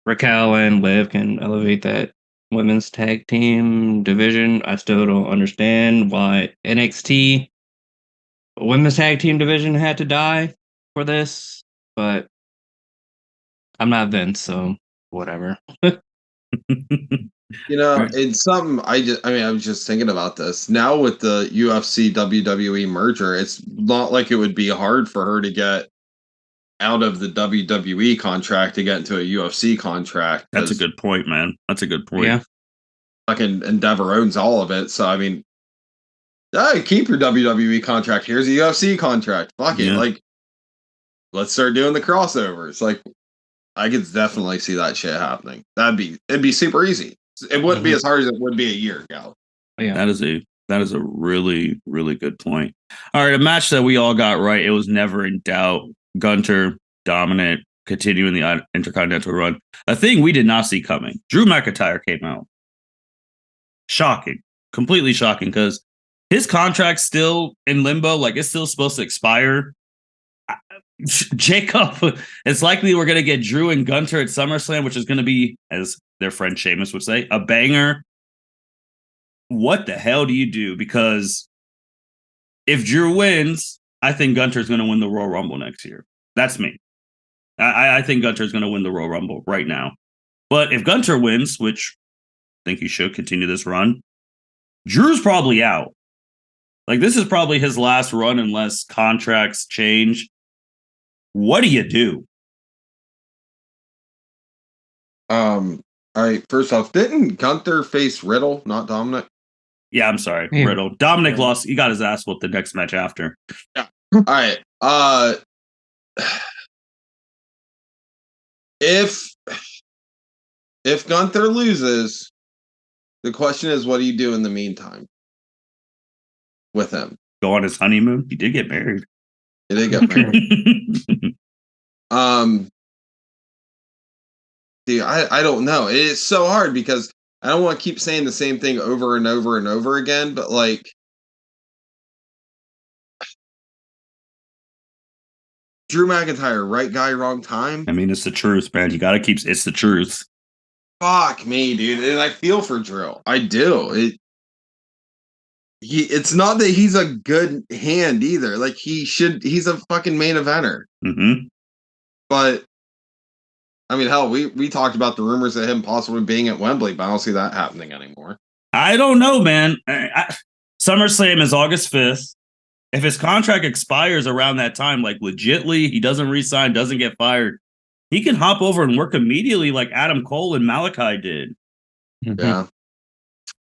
Raquel and Liv can elevate that women's tag team division. I still don't understand why NXT women's tag team division had to die for this, but I'm not Vince, so whatever. It's something I was just thinking about this. Now with the UFC WWE merger, it's not like it would be hard for her to get out of the WWE contract to get into a UFC contract. That's a good point, man. That's a good point. Yeah. Fucking Endeavor owns all of it. So, I mean, keep your WWE contract. Here's a UFC contract. Fuck it. Like, let's start doing the crossovers. Like, I could definitely see that shit happening. It'd be super easy. It wouldn't be as hard as it would be a year ago. Yeah. That is a really, really good point. All right, a match that we all got right. It was never in doubt. Gunter dominant, continuing the Intercontinental run. A thing we did not see coming. Drew McIntyre came out. Shocking. Completely shocking because his contract's still in limbo. Like, it's still supposed to expire. Jacob, it's likely we're going to get Drew and Gunter at SummerSlam, which is going to be, as their friend Sheamus would say, a banger. What the hell do you do? Because if Drew wins, I think Gunter's going to win the Royal Rumble next year. That's me. I think Gunter's going to win the Royal Rumble right now. But if Gunter wins, which I think he should continue this run, Drew's probably out. Like, this is probably his last run unless contracts change. What do you do? All right. First off, didn't Gunther face Riddle, not Dominic? Yeah, I'm sorry, Riddle. Dominic lost. He got his ass whooped the next match after. Yeah. All right. If Gunther loses, the question is, what do you do in the meantime with him? Go on his honeymoon. He did get married. He did get married. Dude, I don't know. It's so hard because I don't want to keep saying the same thing over and over and over again, but like, Drew McIntyre, right guy, wrong time. I mean, it's the truth, man. You got to keep. It's the truth. Fuck me, dude, and I feel for Drew. I do. It's not that he's a good hand either. Like, he's a fucking main eventer. Mm-hmm. But I mean, hell, we talked about the rumors of him possibly being at Wembley, but I don't see that happening anymore. I don't know, man. SummerSlam is August 5th. If his contract expires around that time, like legitly, he doesn't re-sign, doesn't get fired, he can hop over and work immediately like Adam Cole and Malachi did. Mm-hmm. Yeah.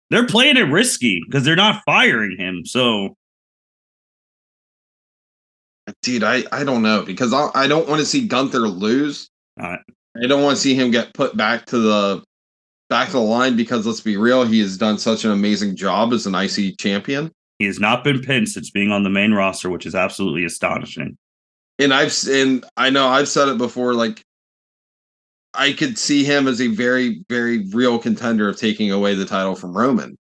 They're playing it risky because they're not firing him. So, dude, I don't know because I don't want to see Gunther lose. I don't want to see him get put back to the line because let's be real, he has done such an amazing job as an IC champion. He has not been pinned since being on the main roster, which is absolutely astonishing. And I know I've said it before, like, I could see him as a very, very real contender of taking away the title from Roman.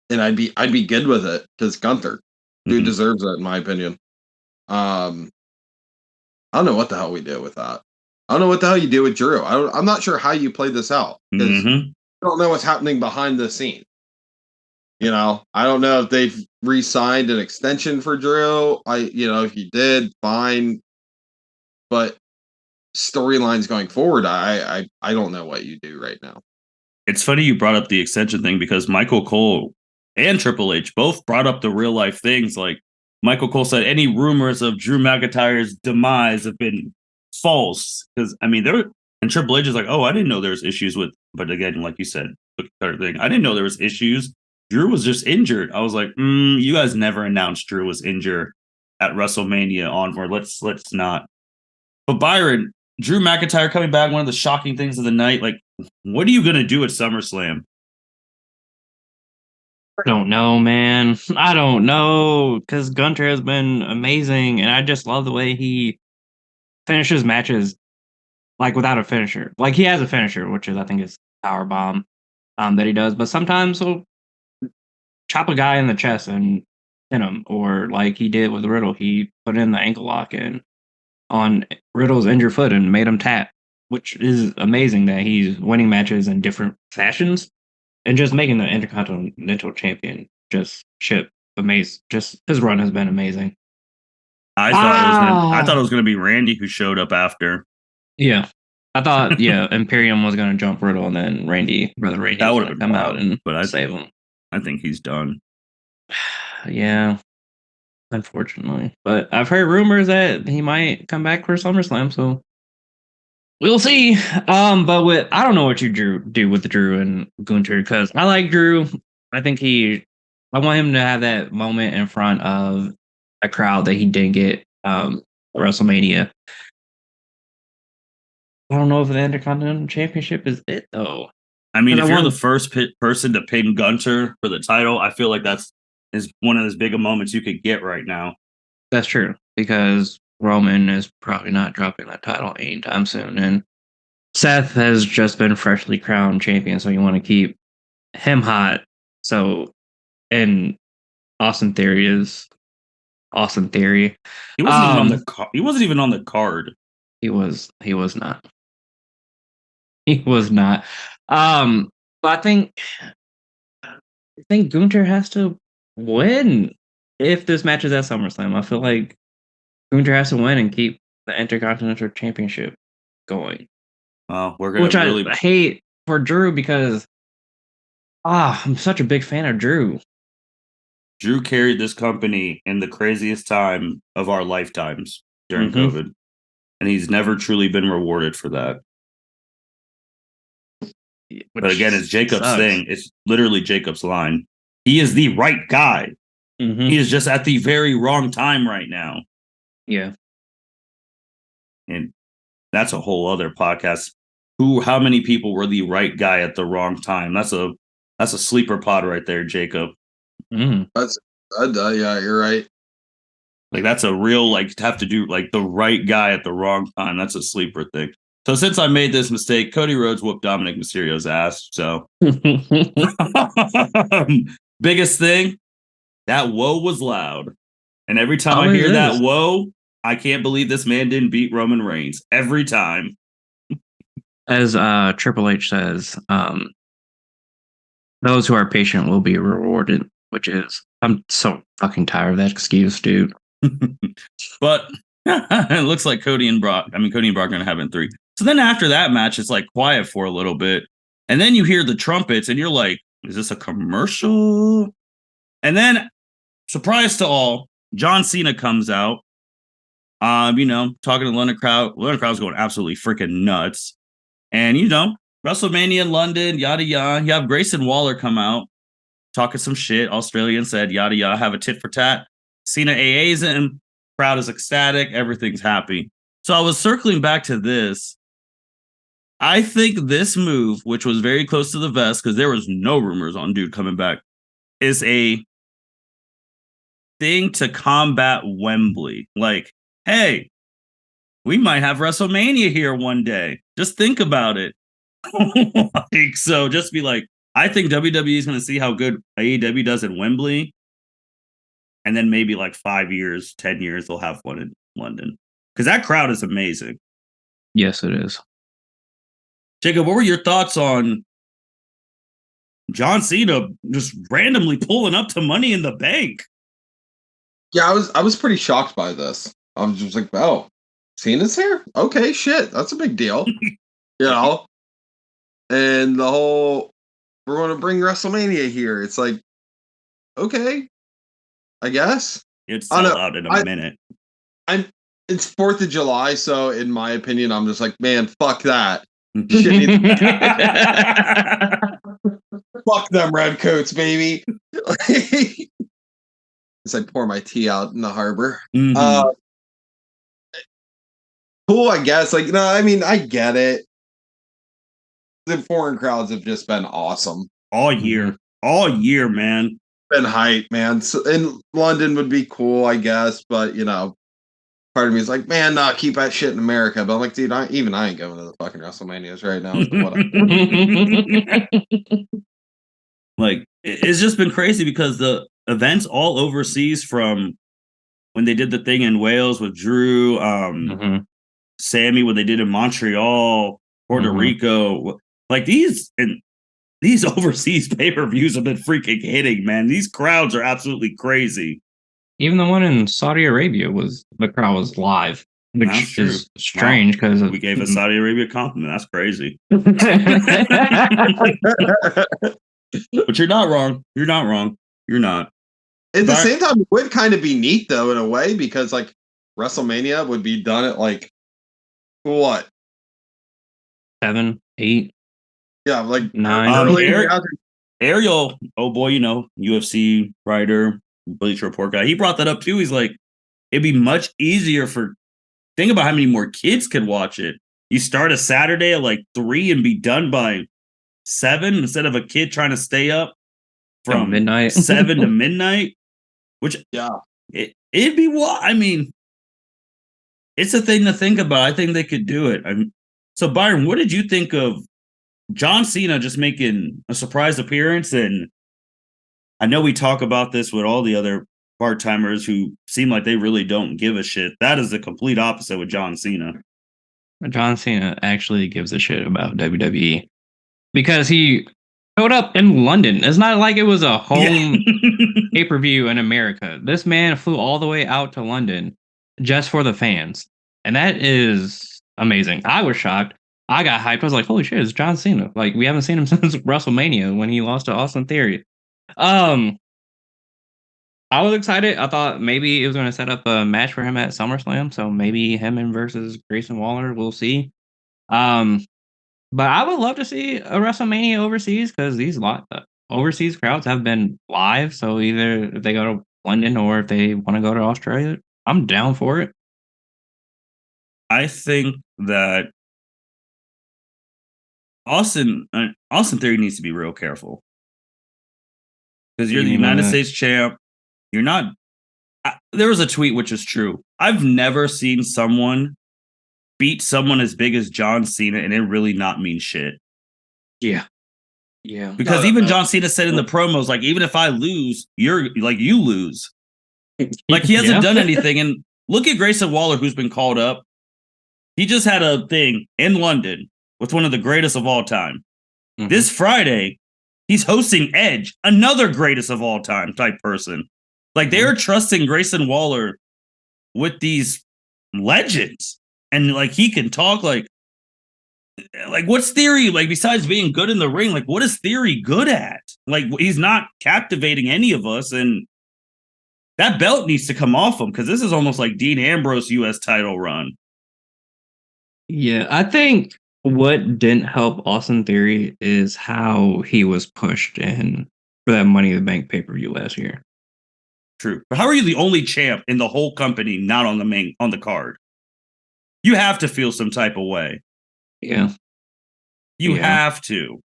And I'd be good with it because Gunther, dude, deserves it in my opinion. I don't know what the hell we do with that. I don't know what the hell you do with Drew. I'm not sure how you play this out because I don't know what's happening behind the scene. You know, I don't know if they've re-signed an extension for Drew. If you did, fine. But storylines going forward, I don't know what you do right now. It's funny you brought up the extension thing because Michael Cole and Triple H both brought up the real life things. Like Michael Cole said, any rumors of Drew McIntyre's demise have been false. Because I mean, and Triple H is like, oh, I didn't know there was issues with. But again, like you said, I didn't know there was issues. Drew was just injured. I was like, you guys never announced Drew was injured at WrestleMania onward. Let's not. But Byron, Drew McIntyre coming back, one of the shocking things of the night. Like, what are you going to do at SummerSlam? I don't know, man. I don't know, because Gunter has been amazing, and I just love the way he finishes matches like without a finisher. Like he has a finisher, which is I think is power bomb that he does, but sometimes he'll chop a guy in the chest and pin him, or like he did with Riddle, he put in the ankle lock and on Riddle's injured foot and made him tap, which is amazing that he's winning matches in different fashions and just making the Intercontinental Champion just ship amazing. Just his run has been amazing. I thought it was gonna be Randy who showed up after. Yeah. I thought Imperium was gonna jump Riddle and then Brother Randy That was would gonna have come out and save him. I think he's done. Yeah. Unfortunately. But I've heard rumors that he might come back for SummerSlam, so we'll see. But I don't know what you do with Drew and Gunter, because I like Drew. I think I want him to have that moment in front of a crowd that he didn't get at WrestleMania. I don't know if the Intercontinental Championship is it though. I mean, if you're the first person to pin Gunter for the title, I feel like that's one of as big a moments you could get right now. That's true, because Roman is probably not dropping that title anytime soon, and Seth has just been freshly crowned champion, so you want to keep him hot. So, and Austin Theory is Austin Theory. He wasn't even on the he wasn't even on the card. He was not. He was not. But I think Gunter has to win if this match is at SummerSlam. I feel like Gunter has to win and keep the Intercontinental Championship going. We're gonna I hate for Drew, because I'm such a big fan of Drew. Drew carried this company in the craziest time of our lifetimes during COVID, and he's never truly been rewarded for that. But again, it's Jacob's thing. It's literally Jacob's line. He is the right guy. He is just at the very wrong time right now. Yeah. And that's a whole other podcast. How many people were the right guy at the wrong time? That's a sleeper pod right there, Jacob. That's yeah, you're right. Like that's a real have to do the right guy at the wrong time. That's a sleeper thing. So since I made this mistake, Cody Rhodes whooped Dominic Mysterio's ass. So biggest thing, that whoa was loud. And every time I hear that whoa, I can't believe this man didn't beat Roman Reigns. Every time. As Triple H says, those who are patient will be rewarded, which is, I'm so fucking tired of that excuse, dude. But it looks like Cody and Brock are going to have it in 3. So then after that match, it's quiet for a little bit. And then you hear the trumpets and you're like, is this a commercial? And then, surprise to all, John Cena comes out, talking to London crowd. London crowd's going absolutely freaking nuts. And, WrestleMania in London, yada, yada. You have Grayson Waller come out, talking some shit. Australian said, yada, yada, have a tit for tat. Cena AA's him. Crowd is ecstatic. Everything's happy. So I was circling back to this. I think this move, which was very close to the vest, because there was no rumors on dude coming back, is a thing to combat Wembley. Hey, we might have WrestleMania here one day. Just think about it. So just be I think WWE is going to see how good AEW does at Wembley. And then maybe 5 years, 10 years, they'll have one in London. Because that crowd is amazing. Yes, it is. Jacob, what were your thoughts on John Cena just randomly pulling up to Money in the Bank? Yeah, I was pretty shocked by this. I was just oh, Cena's here? Okay, shit, that's a big deal. And the whole, we're going to bring WrestleMania here. It's okay, I guess. It's sell out in a minute. It's 4th of July, so in my opinion, I'm just man, fuck that. Fuck them redcoats, baby. As I pour my tea out in the harbor. cool, I guess. Like, no, I mean, I get it. The foreign crowds have just been awesome. All year, man. Been hype, man. So, in London would be cool, I guess, but part of me is like, man, nah, keep that shit in America. But I'm like, dude, I ain't going to the fucking WrestleManias right now. Like, it's just been crazy because the events all overseas, from when they did the thing in Wales with Drew, Sammy, what they did in Montreal, Puerto Rico, like these overseas pay-per-views have been freaking hitting, man. These crowds are absolutely crazy. Even the one in Saudi Arabia the crowd was live, which is strange because we gave a Saudi Arabia compliment. That's crazy. But you're not wrong. You're not wrong. You're not. At the same time, it would kind of be neat though, in a way, because like WrestleMania would be done at like what? 7, 8. Yeah, like 9. Ariel, oh boy, UFC writer, Bleacher Report guy. He brought that up too. He's like, it'd be much easier think about how many more kids could watch it. You start a Saturday at like 3 and be done by 7 instead of a kid trying to stay up from midnight 7 to midnight. Which it'd be what I mean. It's a thing to think about. I think they could do it. So Byron, what did you think of John Cena just making a surprise appearance? And I know we talk about this with all the other part-timers who seem like they really don't give a shit. That is the complete opposite with John Cena. John Cena actually gives a shit about WWE because he showed up in London. It's not like it was a home pay-per-view in America. This man flew all the way out to London just for the fans. And that is amazing. I was shocked. I got hyped. I was like, holy shit, it's John Cena. Like, we haven't seen him since WrestleMania when he lost to Austin Theory. I was excited. I thought maybe it was going to set up a match for him at SummerSlam. So maybe him and versus Grayson Waller. We'll see. But I would love to see a WrestleMania overseas because these overseas crowds have been live. So either if they go to London or if they want to go to Australia, I'm down for it. I think that Austin Theory needs to be real careful because you're the United States champ. You're not. There was a tweet which is true. I've never seen someone beat someone as big as John Cena and it really not mean shit. Yeah. Because even John Cena said in the promos, like, even if I lose, you lose. Like, he hasn't done anything. And look at Grayson Waller, who's been called up. He just had a thing in London with one of the greatest of all time. This Friday, he's hosting Edge, another greatest of all time type person. Like, they're trusting Grayson Waller with these legends. And like, he can talk like what's Theory like besides being good in the ring? Like, what is Theory good at? Like, he's not captivating any of us, and that belt needs to come off him because this is almost like Dean Ambrose US title run. Yeah, I think what didn't help Austin Theory is how he was pushed in for that Money in the Bank pay-per-view last year. True, but how are you the only champ in the whole company not on the card? You have to feel some type of way. Yeah. You have to.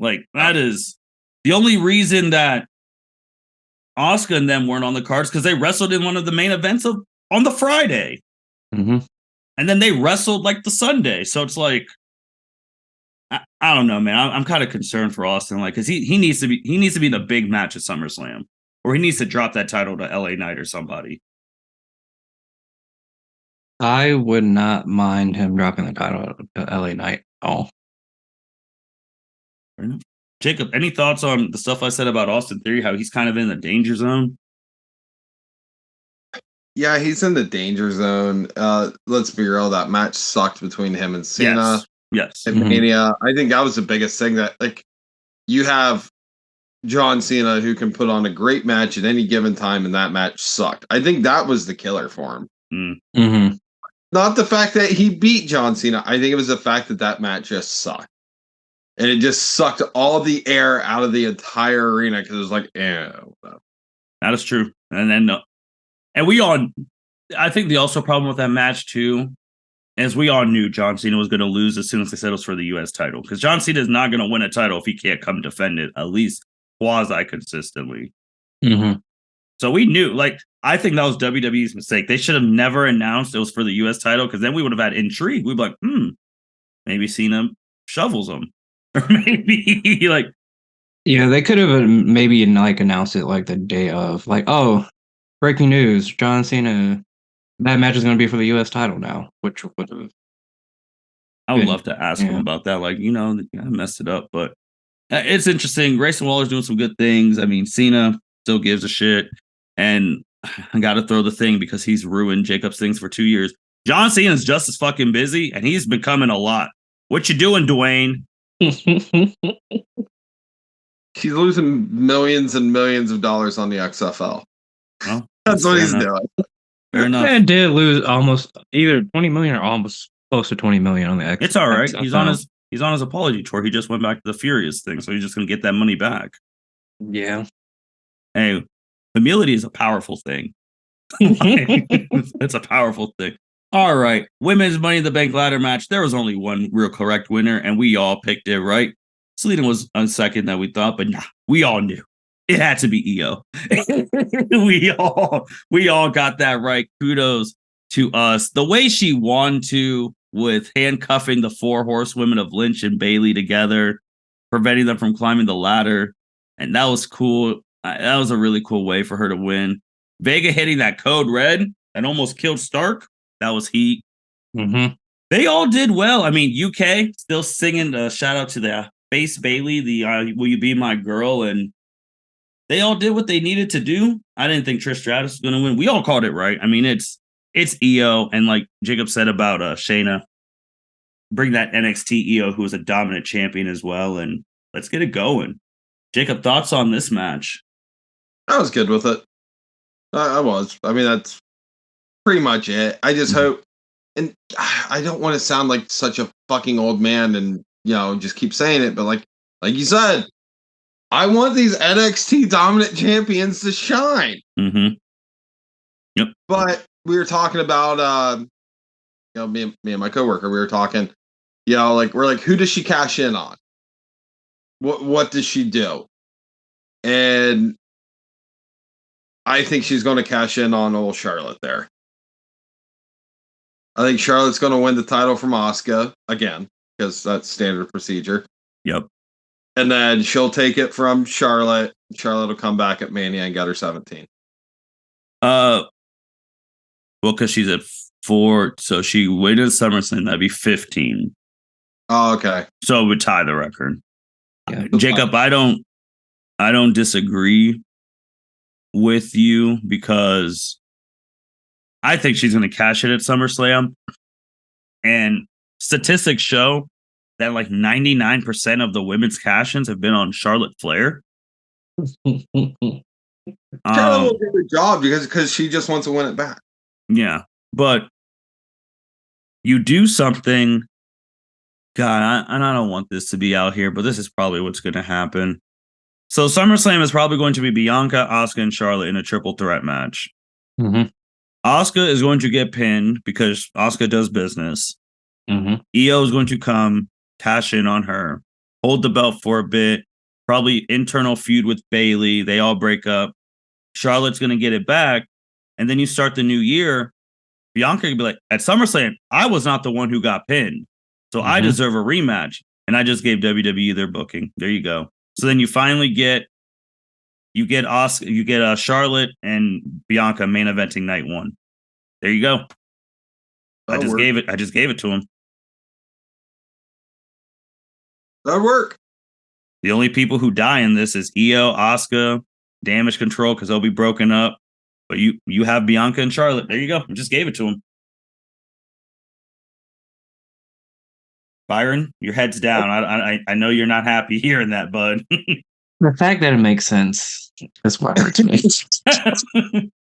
Like, that is the only reason that Asuka and them weren't on the cards because they wrestled in one of the main events on the Friday. And then they wrestled like the Sunday. So it's like, I don't know, man. I'm kind of concerned for Austin, like, because he needs to be in a big match at SummerSlam, or he needs to drop that title to LA Knight or somebody. I would not mind him dropping the title to LA Knight at all. Jacob, any thoughts on the stuff I said about Austin Theory, how he's kind of in the danger zone? Yeah, he's in the danger zone. Let's be real, that match sucked between him and Cena. Yes. And Mania. I think that was the biggest thing, that like you have John Cena who can put on a great match at any given time, and that match sucked. I think that was the killer for him. Not the fact that he beat John Cena. I think it was the fact that match just sucked. And it just sucked all the air out of the entire arena because it was like, that is true. And then, and we all, I think the also problem with that match too, as we all knew, John Cena was going to lose as soon as they said it was for the U.S. title, because John Cena is not going to win a title if he can't come defend it at least quasi consistently. Mm-hmm. So we knew, like, I think that was WWE's mistake. They should have never announced it was for the U.S. title, because then we would have had intrigue. We'd be like, maybe Cena shovels him, or maybe like, Yeah, they could have maybe like announced it like the day of, like, oh, breaking news, John Cena, that match is going to be for the U.S. title now, which would have. I would love to ask him about that. Like, I messed it up, but it's interesting. Grayson Waller's doing some good things. I mean, Cena still gives a shit. And I got to throw the thing because he's ruined Jacob's things for 2 years. John Cena's just as fucking busy, and he's becoming a lot. What you doing, Dwayne? He's losing millions and millions of dollars on the XFL. Well, that's what he's doing. Fair enough. Man did lose almost either 20 million or almost close to 20 million on the XFL. It's all right. He's on his apology tour. He just went back to the Furious thing, so he's just gonna get that money back. Yeah. Hey, humility is a powerful thing. It's a powerful thing. All right. Women's Money in the Bank ladder match. There was only one real correct winner, and we all picked it right. Selena was on second that we thought, but nah, we all knew. It had to be EO. we all got that right. Kudos to us. The way she won too, with handcuffing the 4 horsewomen of Lynch and Bailey together, preventing them from climbing the ladder. And that was cool. That was a really cool way for her to win. Vega hitting that code red and almost killed Stark. That was heat. Mm-hmm. They all did well. I mean, UK still singing a shout out to the face Bailey, the Will You Be My Girl? And they all did what they needed to do. I didn't think Trish Stratus was going to win. We all called it right. I mean, it's EO. And like Jacob said about Shayna, bring that NXT EO, who was a dominant champion as well. And let's get it going. Jacob, thoughts on this match? I was good with it. I was. I mean, that's pretty much it. I just hope, and I don't want to sound like such a fucking old man and, just keep saying it, but like you said, I want these NXT dominant champions to shine. Mm-hmm. Yep. But we were talking about, me and my coworker, we were talking, we're like, who does she cash in on? What does she do? And I think she's going to cash in on old Charlotte there. I think Charlotte's going to win the title from Asuka again, because that's standard procedure. Yep. And then she'll take it from Charlotte. Charlotte will come back at Mania and get her 17. Well, because she's at 4, so she waited SummerSlam, that'd be 15. Oh, okay. So it would tie the record. Yeah, Jacob, I don't disagree with you, because I think she's going to cash it at SummerSlam. And statistics show that like 99% of the women's cash-ins have been on Charlotte Flair. Charlotte will do the job because she just wants to win it back. Yeah, but you do something, God, and I don't want this to be out here, but this is probably what's going to happen. So SummerSlam is probably going to be Bianca, Asuka, and Charlotte in a triple threat match. Mm-hmm. Asuka is going to get pinned because Asuka does business. Mm-hmm. EO is going to come, cash in on her, hold the belt for a bit, probably internal feud with Bailey. They all break up. Charlotte's going to get it back. And then you start the new year. Bianca could be like, at SummerSlam, I was not the one who got pinned. So I deserve a rematch. And I just gave WWE their booking. There you go. So then you finally get Asuka, you get Charlotte and Bianca main eventing night 1. There you go. I just gave it to him. That'll work. The only people who die in this is EO, Asuka, Damage Control, because they'll be broken up. But you have Bianca and Charlotte. There you go. I just gave it to him. Byron, your head's down. I know you're not happy hearing that, bud. The fact that it makes sense is what hurts me.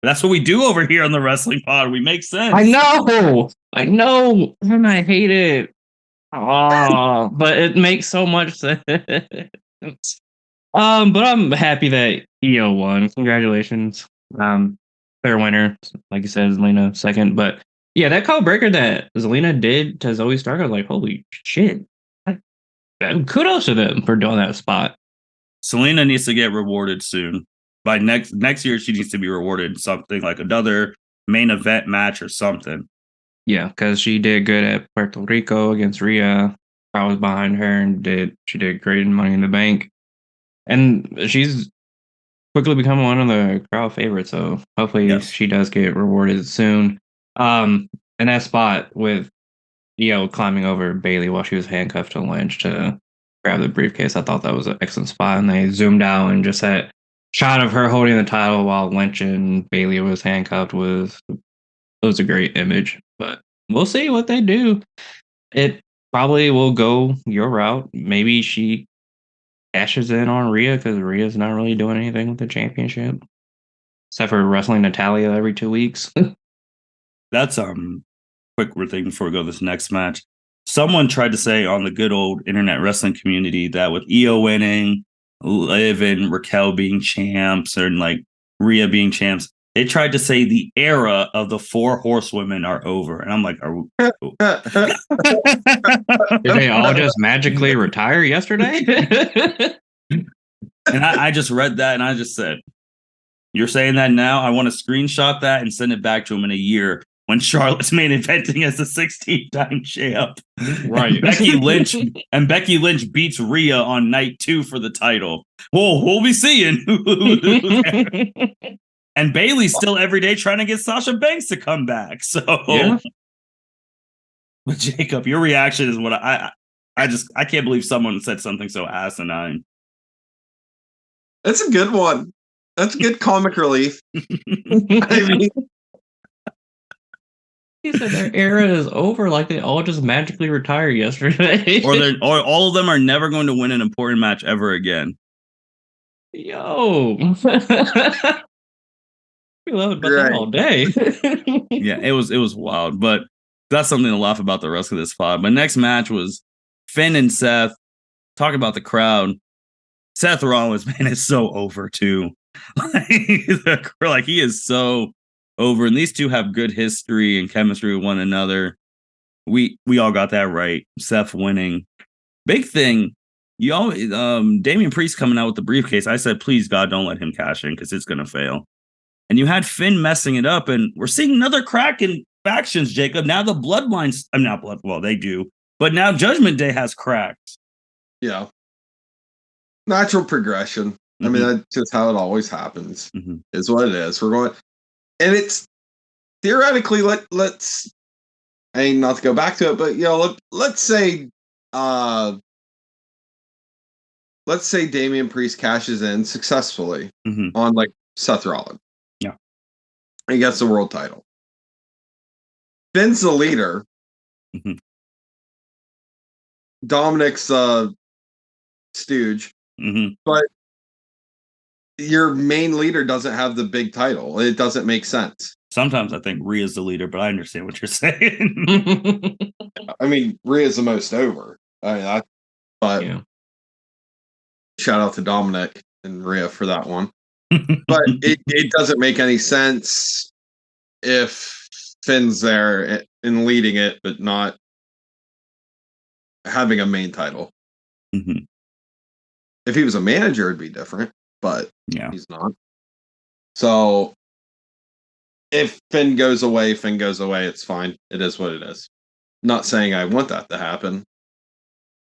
That's what we do over here on the Wrestling Pod. We make sense. I know, and I hate it. Oh, but it makes so much sense. But I'm happy that EO won. Congratulations. fair winner. Like you said, Zelina second. But yeah, that code breaker that Zelina did to Zoe Stark, I was like, holy shit. Kudos to them for doing that spot. Selena needs to get rewarded soon. By next year, she needs to be rewarded something like another main event match or something. Yeah, because she did good at Puerto Rico against Rhea. I was behind her and she did great in Money in the Bank. And she's quickly become one of the crowd favorites. So hopefully she does get rewarded soon. And that spot with Io climbing over Bailey while she was handcuffed to Lynch to grab the briefcase, I thought that was an excellent spot. And they zoomed out and just that shot of her holding the title while Lynch and Bailey was handcuffed was a great image. But we'll see what they do. It probably will go your route. Maybe she cashes in on Rhea because Rhea's not really doing anything with the championship. Except for wrestling Natalia every 2 weeks. That's quick thing before we go to this next match. Someone tried to say on the good old internet wrestling community that with Io winning, Liv and Raquel being champs, and like Rhea being champs, they tried to say the era of the 4 horsewomen are over. And I'm like, did they all just magically retire yesterday? And I just read that and I just said, you're saying that now? I want to screenshot that and send it back to him in a year when Charlotte's main eventing as the 16-time champ. Right. And Becky Lynch beats Rhea on night 2 for the title. Well, we'll be seeing. And Bailey's still every day trying to get Sasha Banks to come back. So, yeah. But Jacob, your reaction is what I can't believe someone said something so asinine. That's a good one. That's good comic relief. I mean, he said their era is over, like they all just magically retired yesterday. or all of them are never going to win an important match ever again. Yo. We love it about that all day. Yeah, it was wild, but that's something to laugh about the rest of this pod. But next match was Finn and Seth. Talk about the crowd. Seth Rollins, man, is so over too. Like he is so over, and these two have good history and chemistry with one another. We all got that right. Seth winning. Big thing. Y'all, Damian Priest coming out with the briefcase. I said, please God, don't let him cash in because it's gonna fail. And you had Finn messing it up, and we're seeing another crack in factions, Jacob. Now the Bloodlines, I'm not Blood. Well, they do, but now Judgment Day has cracks. Yeah, natural progression. Mm-hmm. I mean, that's just how it always happens. Mm-hmm. Is what it is. We're going, and it's theoretically. Let's. I mean, not to go back to it, but let's say Damian Priest cashes in successfully on like Seth Rollins. Yeah. He gets the world title. Finn's the leader. Mm-hmm. Dominic's stooge. Mm-hmm. But your main leader doesn't have the big title. It doesn't make sense. Sometimes I think Rhea's the leader, but I understand what you're saying. I mean, Rhea's the most over. But shout out to Dominic and Rhea for that one. But it doesn't make any sense if Finn's there and leading it, but not having a main title. Mm-hmm. If he was a manager, it'd be different, but he's not. So if Finn goes away, it's fine. It is what it is. Not saying I want that to happen.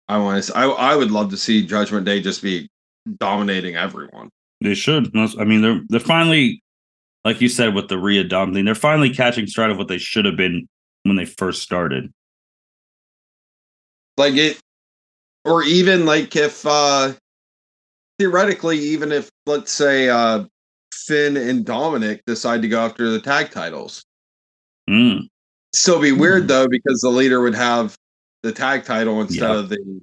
I would love to see Judgment Day just be dominating everyone. They should. I mean, they're finally, like you said, with the Rhea Dom thing, they're finally catching stride of what they should have been when they first started. Like it, or even like if theoretically, even if let's say Finn and Dominic decide to go after the tag titles, still be weird though because the leader would have the tag title instead of the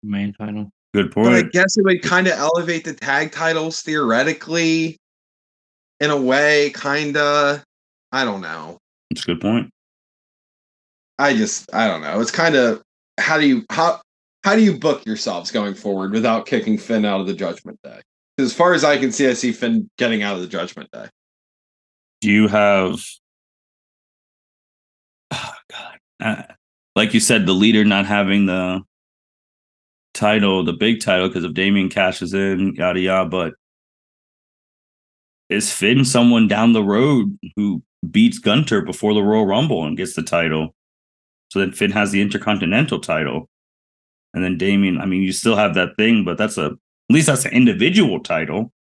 main title. Good point. But I guess it would kind of elevate the tag titles theoretically, in a way, kind of. I don't know. That's a good point. I don't know. It's kind of how do you book yourselves going forward without kicking Finn out of the Judgment Day? As far as I can see, I see Finn getting out of the Judgment Day. Do you have, oh God, like you said, the leader not having the title, the big title, because if Damian cashes in, yada yada. But is Finn someone down the road who beats Gunter before the Royal Rumble and gets the title? So then Finn has the Intercontinental title. And then Damian, I mean, you still have that thing, but at least that's an individual title.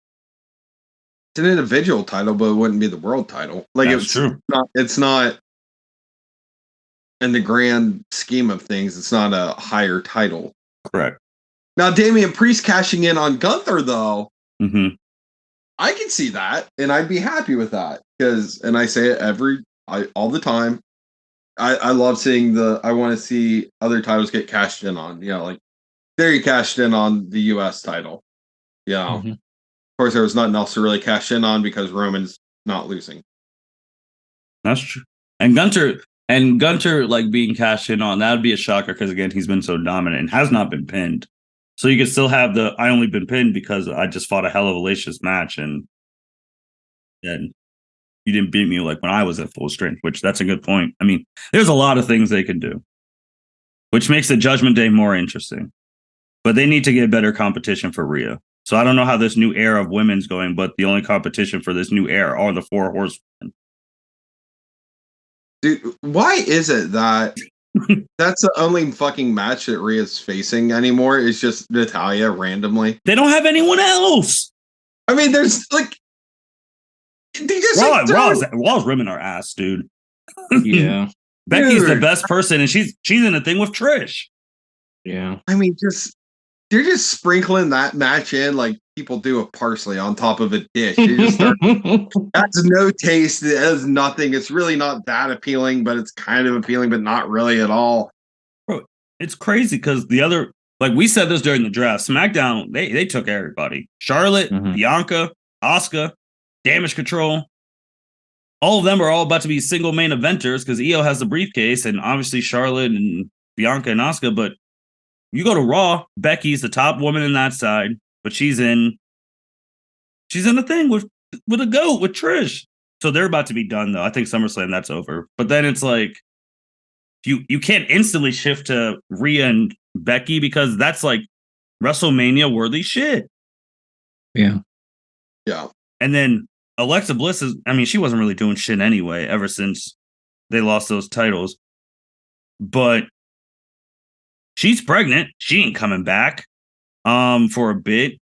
It's an individual title, but it wouldn't be the world title. Like, that's true. It's not in the grand scheme of things, it's not a higher title. Correct. Now, Damian Priest cashing in on Gunther, though, mm-hmm. I can see that, and I'd be happy with that. And I say it all the time, I love seeing I want to see other titles get cashed in on. You know, like Theory cashed in on the U.S. title. You know, Of course, there was nothing else to really cash in on because Roman's not losing. That's true. And Gunter like being cashed in on, that would be a shocker because, again, he's been so dominant and has not been pinned. So you could still have I only been pinned because I just fought a hell of a hellacious match and you didn't beat me like when I was at full strength, which that's a good point. I mean, there's a lot of things they can do, which makes the Judgment Day more interesting. But they need to get better competition for Rhea. So I don't know how this new era of women's going, but the only competition for this new era are the 4 horsemen. Dude, why is it that that's the only fucking match that Rhea's facing anymore is just Natalya randomly? They don't have anyone else. I mean, there's like they just Raw's rimming our ass, dude. Yeah. Becky's the best person, and she's in a thing with Trish. Yeah. I mean, they're just sprinkling that match in like people do a parsley on top of a dish. You just start, that's no taste. It has nothing. It's really not that appealing, but it's kind of appealing, but not really at all. Bro, it's crazy because the other, like we said this during the draft, SmackDown, they took everybody. Charlotte, Bianca, Asuka, Damage Control. All of them are all about to be single main eventers because Io has the briefcase, and obviously Charlotte and Bianca and Asuka. But you go to Raw, Becky's the top woman in that side, but she's in a thing with a goat with Trish. So they're about to be done though. I think SummerSlam that's over. But then it's like you can't instantly shift to Rhea and Becky because that's like WrestleMania worthy shit. Yeah. Yeah. And then Alexa Bliss she wasn't really doing shit anyway ever since they lost those titles. But she's pregnant. She ain't coming back for a bit.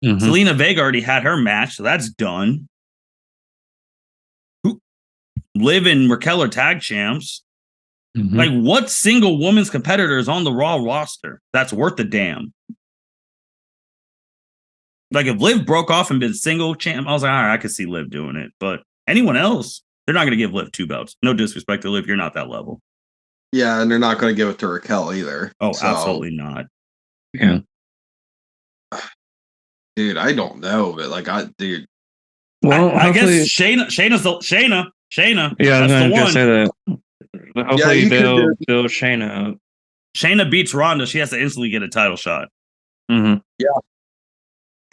Zelina Vega already had her match, so that's done. Liv and Raquel are tag champs. Like, what single woman's competitor is on the Raw roster that's worth a damn? Like, if Liv broke off and been single champ, I was like, all right, I could see Liv doing it. But anyone else, they're not going to give Liv 2 belts. No disrespect to Liv, you're not that level. Yeah, and they're not going to give it to Raquel either. Oh, so. Absolutely not. Yeah. Dude, I don't know, but like, well, I guess Shayna. Yeah, I was going to say that. Hopefully they'll Shayna up. Shayna beats Ronda. She has to instantly get a title shot. Yeah.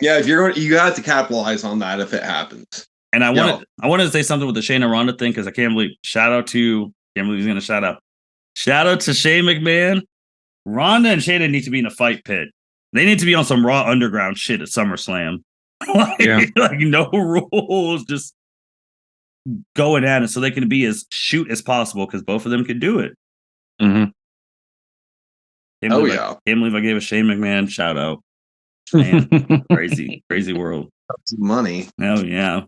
Yeah, if you have to capitalize on that if it happens. And I wanted to say something with the Shayna Ronda thing because I can't believe he's going to shout out. Shout out to Shane McMahon. Ronda and Shayna need to be in a fight pit. They need to be on some Raw Underground shit at SummerSlam. Like no rules, just going at it so they can be as shoot as possible because both of them can do it. Yeah. Can't believe I gave a Shane McMahon shout out. Man, crazy world. That's money. Oh yeah.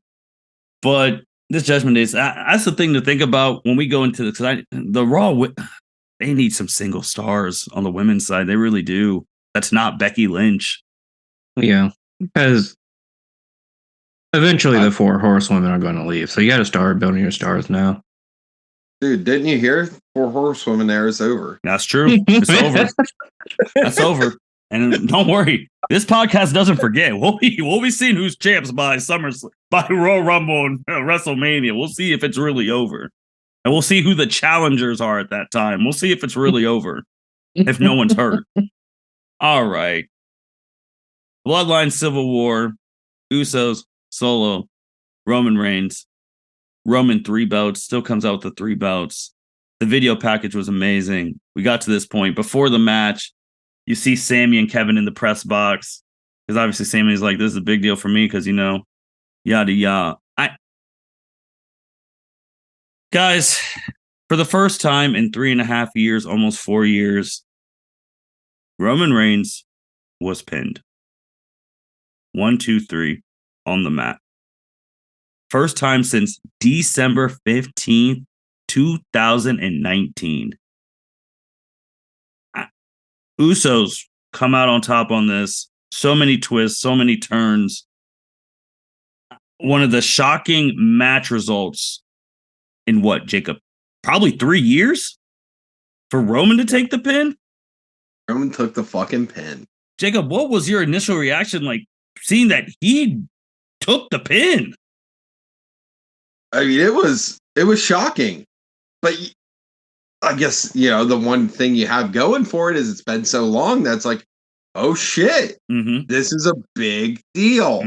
But this Judgment Day, that's the thing to think about when we go into this. The Raw, they need some single stars on the women's side. They really do. That's not Becky Lynch. Yeah, because eventually the 4 horsewomen are going to leave. So you got to start building your stars now. Dude, didn't you hear? 4 horsewomen there is over. That's true. It's over. That's over. And don't worry, this podcast doesn't forget. We'll be seeing who's champs by Royal Rumble and WrestleMania. We'll see if it's really over. And we'll see who the challengers are at that time. We'll see if it's really over. If no one's hurt. All right. Bloodline Civil War. Usos, Solo, Roman Reigns. Roman 3 belts, still comes out with the 3 belts. The video package was amazing. We got to this point. Before the match, you see Sammy and Kevin in the press box. Because obviously Sammy's like, this is a big deal for me because, yada, yada. Guys, for the first time in 3.5 years, almost 4 years, Roman Reigns was pinned. 1, 2, 3 on the mat. First time since December 15th, 2019. Usos come out on top on this. So many twists, so many turns. One of the shocking match results in what, Jacob? Probably 3 years for Roman to take the pin? Roman took the fucking pin. Jacob, what was your initial reaction like seeing that he took the pin? I mean, it was shocking. But I guess, the one thing you have going for it is it's been so long that's like, oh shit, this is a big deal.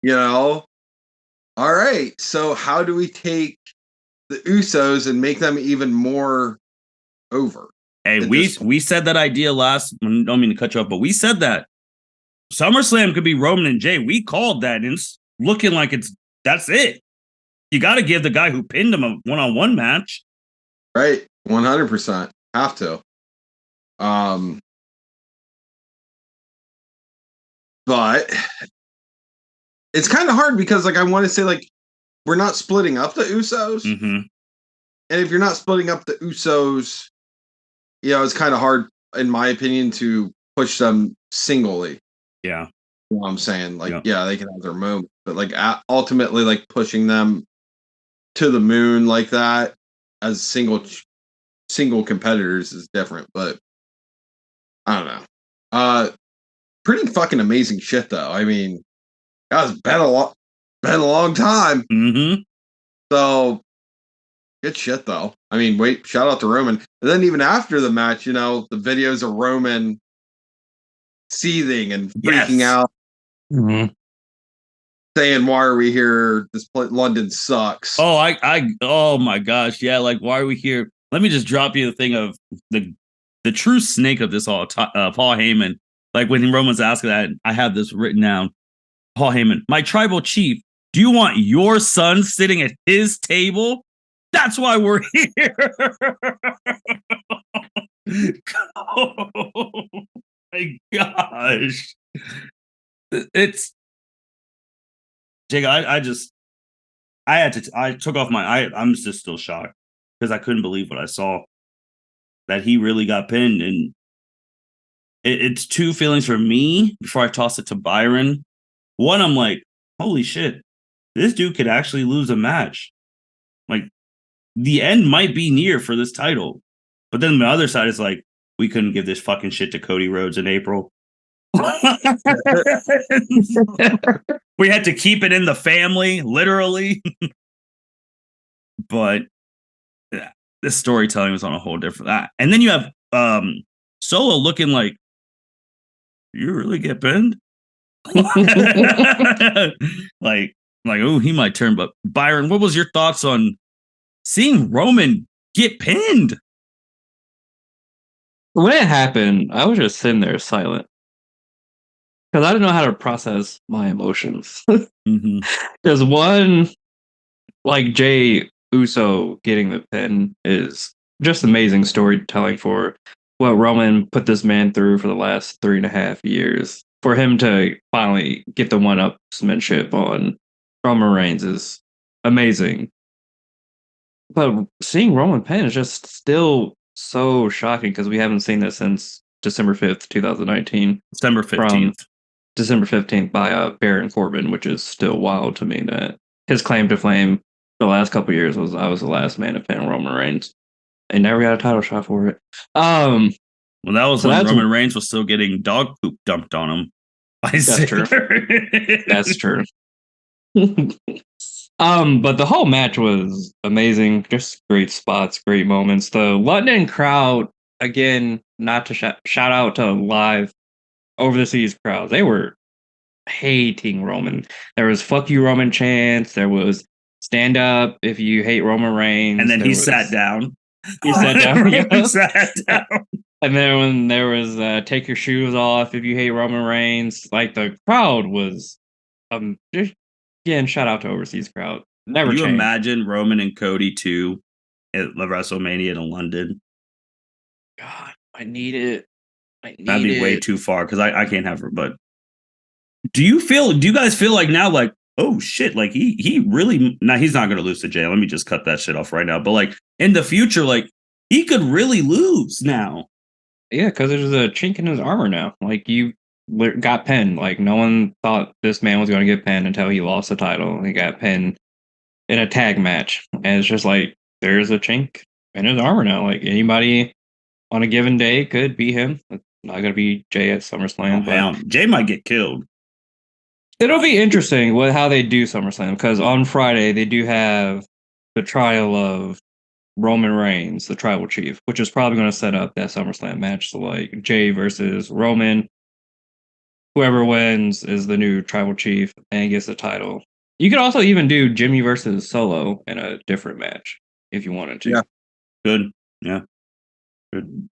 All right, so how do we take the Usos and make them even more over? Hey, we said that idea last, I don't mean to cut you off, but we said that SummerSlam could be Roman and Jey. We called that, and it's looking like that's it. You got to give the guy who pinned him a one-on-one match. Right. 100%. Have to. But it's kind of hard because, I want to say, we're not splitting up the Usos. And if you're not splitting up the Usos, it's kind of hard, in my opinion, to push them singly. Yeah. You know what I'm saying? Yeah, they can have their moment. But, ultimately, pushing them to the moon like that as single competitors is different, but I don't know. Pretty fucking amazing shit though. I mean, that's been a long time. So good shit though. I mean, shout out to Roman. And then even after the match, the videos of Roman seething and freaking out. Saying, why are we here? London sucks. Oh, oh my gosh. Yeah. Why are we here? Let me just drop you the thing of the true snake of this all, Paul Heyman. When Roman's asking that, I have this written down. Paul Heyman, my tribal chief, do you want your son sitting at his table? That's why we're here. Oh my gosh. It's Jake, I took off I'm just still shocked because I couldn't believe what I saw, that he really got pinned. And it's two feelings for me before I toss it to Byron. One, I'm like, holy shit, this dude could actually lose a match. The end might be near for this title. But then the other side is we couldn't give this fucking shit to Cody Rhodes in April. We had to keep it in the family, literally. But this storytelling was on a whole different. And then you have Solo looking like, you really get pinned? Oh, he might turn. But Byron, what was your thoughts on seeing Roman get pinned? When it happened, I was just sitting there silent. Because I didn't know how to process my emotions. There's one, Jey Uso getting the pin is just amazing storytelling for what Roman put this man through for the last 3.5 years. For him to finally get the one-upsmanship on Roman Reigns is amazing. But seeing Roman pin is just still so shocking because we haven't seen this since December 5th, 2019. December 15th. December 15th by Baron Corbin, which is still wild to me that his claim to fame the last couple of years was I was the last man to pin Roman Reigns. And never got a title shot for it. Well, that was when Roman Reigns was still getting dog poop dumped on him. That's true. That's true. But the whole match was amazing. Just great spots, great moments. The London crowd, again, not to shout out to live over the seas crowd. They were hating Roman. There was "fuck you Roman" chants. There was stand up if you hate Roman Reigns. And then he sat down. He sat down. He sat down. And then when there was take your shoes off if you hate Roman Reigns, like the crowd was just again, shout out to overseas crowd. Never Can you changed. imagine Roman and Cody too at WrestleMania in London? God, I need it. That'd be way too far because I can't have her. But do you guys feel like now, like, oh shit, like he really, now he's not going to lose to Jey. Let me just cut that shit off right now. But like in the future, like he could really lose now. Yeah, because there's a chink in his armor now. Like you got pinned. Like no one thought this man was going to get pinned until he lost the title. He got pinned in a tag match, and it's just like there's a chink in his armor now. Like anybody on a given day could be him. It's not going to be Jey at SummerSlam. But Jey might get killed. It'll be interesting with how they do SummerSlam because on Friday they do have the trial of Roman Reigns, the tribal chief, which is probably going to set up that SummerSlam match. So like Jey versus Roman, whoever wins is the new tribal chief and gets the title. You could also even do Jimmy versus Solo in a different match if you wanted to. Yeah. Good. Yeah. Good.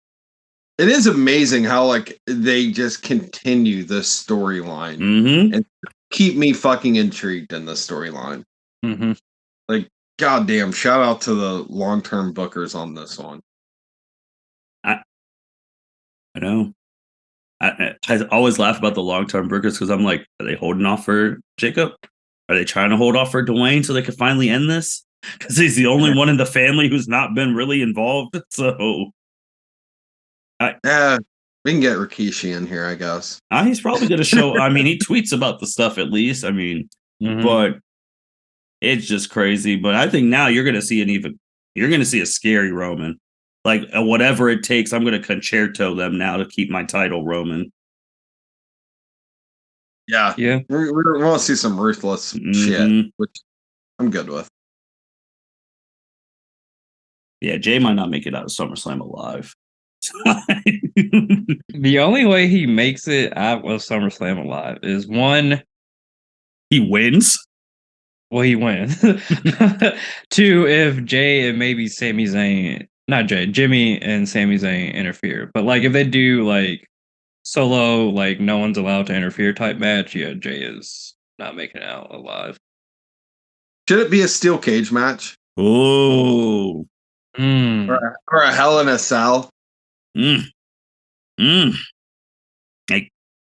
It is amazing how like they just continue the storyline and keep me fucking intrigued in the storyline. Mm-hmm. Like, goddamn! Shout out to the long-term bookers on this one. I know. I always laugh about the long-term bookers because I'm like, are they holding off for Jacob? Are they trying to hold off for Dwayne so they can finally end this? Because he's the only one in the family who's not been really involved. So. Yeah, we can get Rikishi in here, I guess. He's probably going to show. I mean, he tweets about the stuff at least. I mean, but it's just crazy. But I think now you're going to see a scary Roman. Like whatever it takes, I'm going to concerto them now to keep my title, Roman. Yeah. We want to see some ruthless shit, which I'm good with. Yeah, Jey might not make it out of SummerSlam alive. The only way he makes it out of SummerSlam alive is one, he wins. Well, he wins. Two, if Jey and maybe Sami Zayn, not Jey, Jimmy and Sami Zayn interfere. But like if they do like solo, like no one's allowed to interfere type match, yeah, Jey is not making it out alive. Should it be a steel cage match? Oh. Or a Hell in a Cell? Like,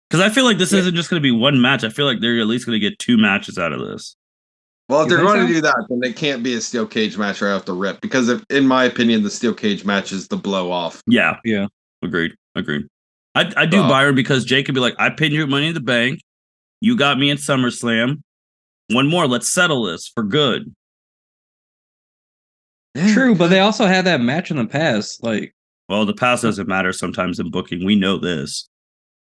because I feel like this isn't just going to be one match. I feel like they're at least going to get 2 matches out of this. Well, if they're going to do that, then they can't be a steel cage match right off the rip. Because in my opinion, the steel cage match is the blow off. Yeah. Agreed. I do Byron because Jey could be like, I paid you Money in the Bank. You got me at SummerSlam. One more. Let's settle this for good. True, but they also had that match in the past. Like, well, the past doesn't matter sometimes in booking. We know this.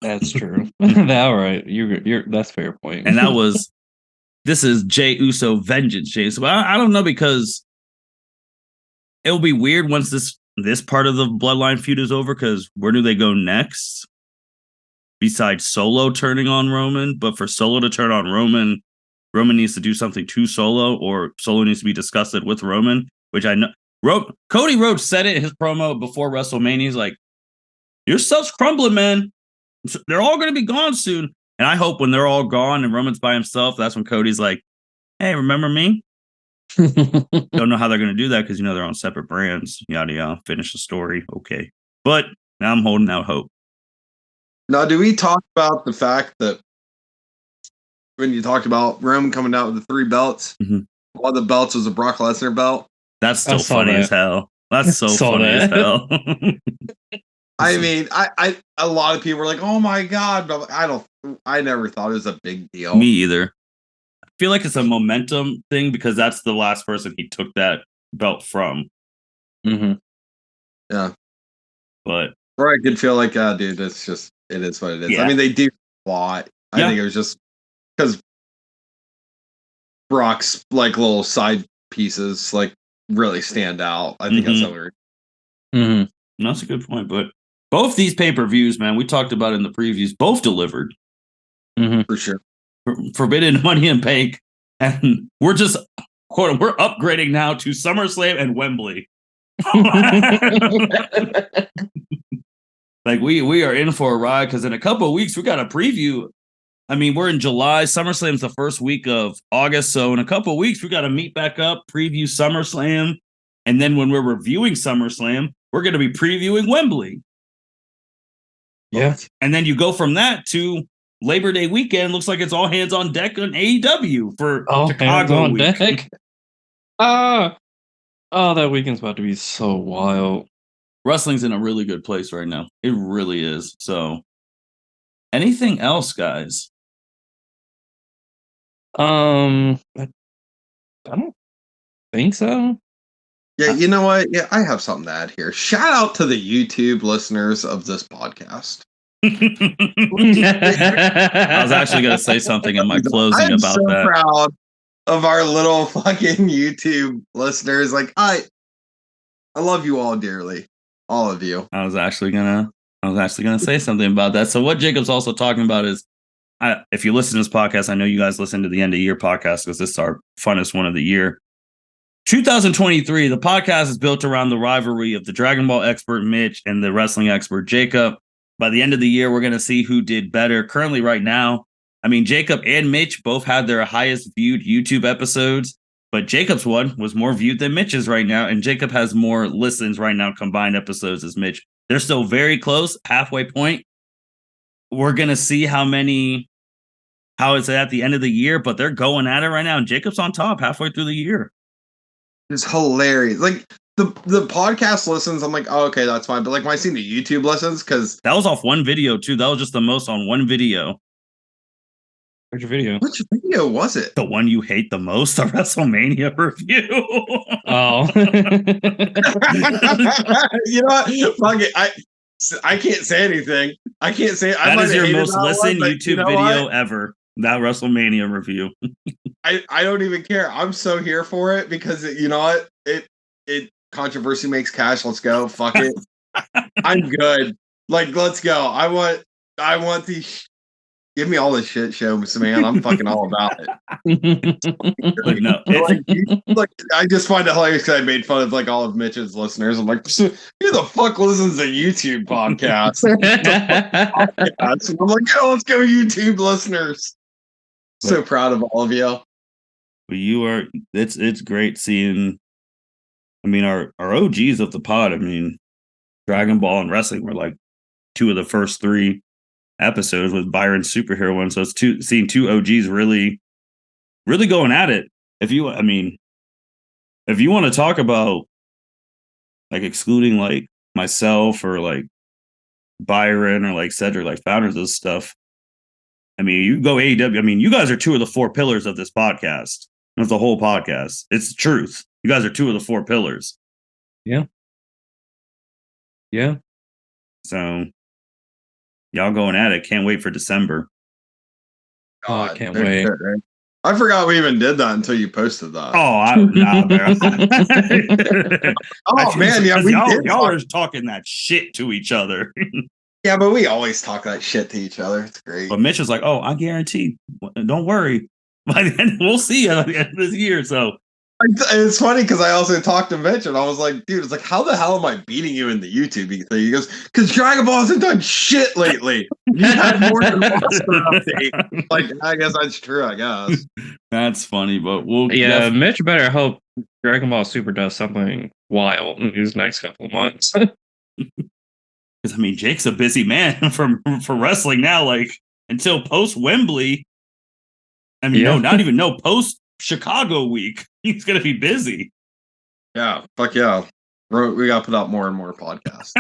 That's true. All right, you're that's a fair point. And that was, this is Jey Uso Vengeance, Jey. So I don't know, because it'll be weird once this part of the Bloodline feud is over, because where do they go next? Besides Solo turning on Roman, but for Solo to turn on Roman needs to do something to Solo, or Solo needs to be disgusted with Roman, which I know. Cody Rhodes said it in his promo before WrestleMania. He's like, your stuff's crumbling, man. They're all going to be gone soon. And I hope when they're all gone and Roman's by himself, that's when Cody's like, hey, remember me? Don't know how they're going to do that because, they're on separate brands. Yada, yada. Finish the story. Okay. But now I'm holding out hope. Now, do we talk about the fact that when you talked about Roman coming out with the 3 belts, one of the belts was a Brock Lesnar belt? That's still funny as hell. That's so funny as hell. I mean, I a lot of people were like, "Oh my god!" But I never thought it was a big deal. Me either. I feel like it's a momentum thing because that's the last person he took that belt from. Yeah, but or I could feel like, dude, it is what it is. Yeah. I mean, they do a lot. I think it was just because Brock's like little side pieces like really stand out. I think that's how we're. That's a good point. But both these pay-per-views, man, we talked about in the previews, both delivered. For sure. Forbidden, Money in Bank. And we're just we're upgrading now to SummerSlam and Wembley. Like we are in for a ride because in a couple of weeks we got a preview. I mean, we're in July. SummerSlam's the first week of August, so in a couple of weeks we got to meet back up, preview SummerSlam, and then when we're reviewing SummerSlam, we're going to be previewing Wembley. Yeah, and then you go from that to Labor Day weekend. Looks like it's all hands on deck on AEW for Chicago on week. Deck. That weekend's about to be so wild. Wrestling's in a really good place right now. It really is. So, anything else, guys? I don't think so. Yeah, you know what? Yeah, I have something to add here. Shout out to the YouTube listeners of this podcast. I was actually going to say something in my closing about so that. Proud of our little fucking YouTube listeners. Like, I love you all dearly, all of you. I was actually gonna say something about that. So what Jacob's also talking about is, if you listen to this podcast, I know you guys listen to the end of year podcast because this is our funnest one of the year. 2023, the podcast is built around the rivalry of the Dragon Ball expert Mitch and the wrestling expert Jacob. By the end of the year, we're going to see who did better. Currently, right now, I mean, Jacob and Mitch both had their highest viewed YouTube episodes, but Jacob's one was more viewed than Mitch's right now, and Jacob has more listens right now, combined episodes as Mitch. They're still very close, halfway point. We're going to see how it's at the end of the year, but they're going at it right now, and Jacob's on top halfway through the year. It's hilarious. Like the podcast listens, I'm like, oh, okay, that's fine. But like when I see the YouTube listens, because that was off one video too. That was just the most on one video. Where's your video? Which video was it? The one you hate the most, the WrestleMania review. Oh. You know what? Fuck it. I can't say anything. I can't say that is your most listened YouTube video what? Ever. That WrestleMania review. I don't even care. I'm so here for it because you know what? It controversy makes cash. Let's go. Fuck it. I'm good. Like, let's go. I want the give me all the shit shows, man. I'm fucking all about it. No, like I just find it hilarious because I made fun of like all of Mitch's listeners. I'm like, who the fuck listens to YouTube podcasts? I'm like, yo, let's go, YouTube listeners. So proud of all of you. You are. It's great seeing. I mean, our OGs of the pod. I mean, Dragon Ball and wrestling were like two of the first three episodes with Byron's superhero one. So it's seeing two OGs really going at it. If you want to talk about like excluding like myself or like Byron or like Cedric, like founders of stuff. I mean, you go AEW. I mean, you guys are two of the four pillars of this podcast. Of the whole podcast. It's the truth. You guys are two of the four pillars. Yeah. Yeah. So y'all going at it. Can't wait for December. God, I can't wait. I forgot we even did that until you posted that. Oh, man. Yeah, y'all are talking that shit to each other. Yeah, but we always talk that shit to each other. It's great. But Mitch is like, oh, I guarantee. Don't worry. By the end, we'll see you at the end of this year. So it's funny because I also talked to Mitch and I was like, dude, it's like, how the hell am I beating you in the YouTube thing? He goes, because Dragon Ball hasn't done shit lately. You had more than one update. Like, I guess that's true, I guess. That's funny, but Mitch better hope Dragon Ball Super does something wild in these next couple of months. Because I mean, Jake's a busy man for wrestling now. Like until post Wembley, I mean, post Chicago week, he's gonna be busy. Yeah, fuck yeah. We got to put out more and more podcasts.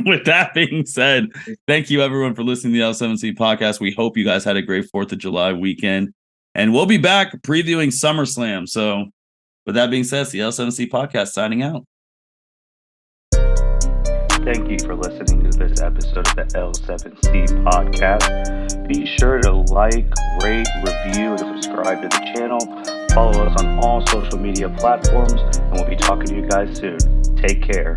With that being said, thank you everyone for listening to the L7C podcast. We hope you guys had a great 4th of July weekend, and we'll be back previewing SummerSlam. So, with that being said, it's the L7C podcast signing out. Thank you for listening to this episode of the L7C podcast. Be sure to like, rate, review, and subscribe to the channel. Follow us on all social media platforms, and we'll be talking to you guys soon. Take care.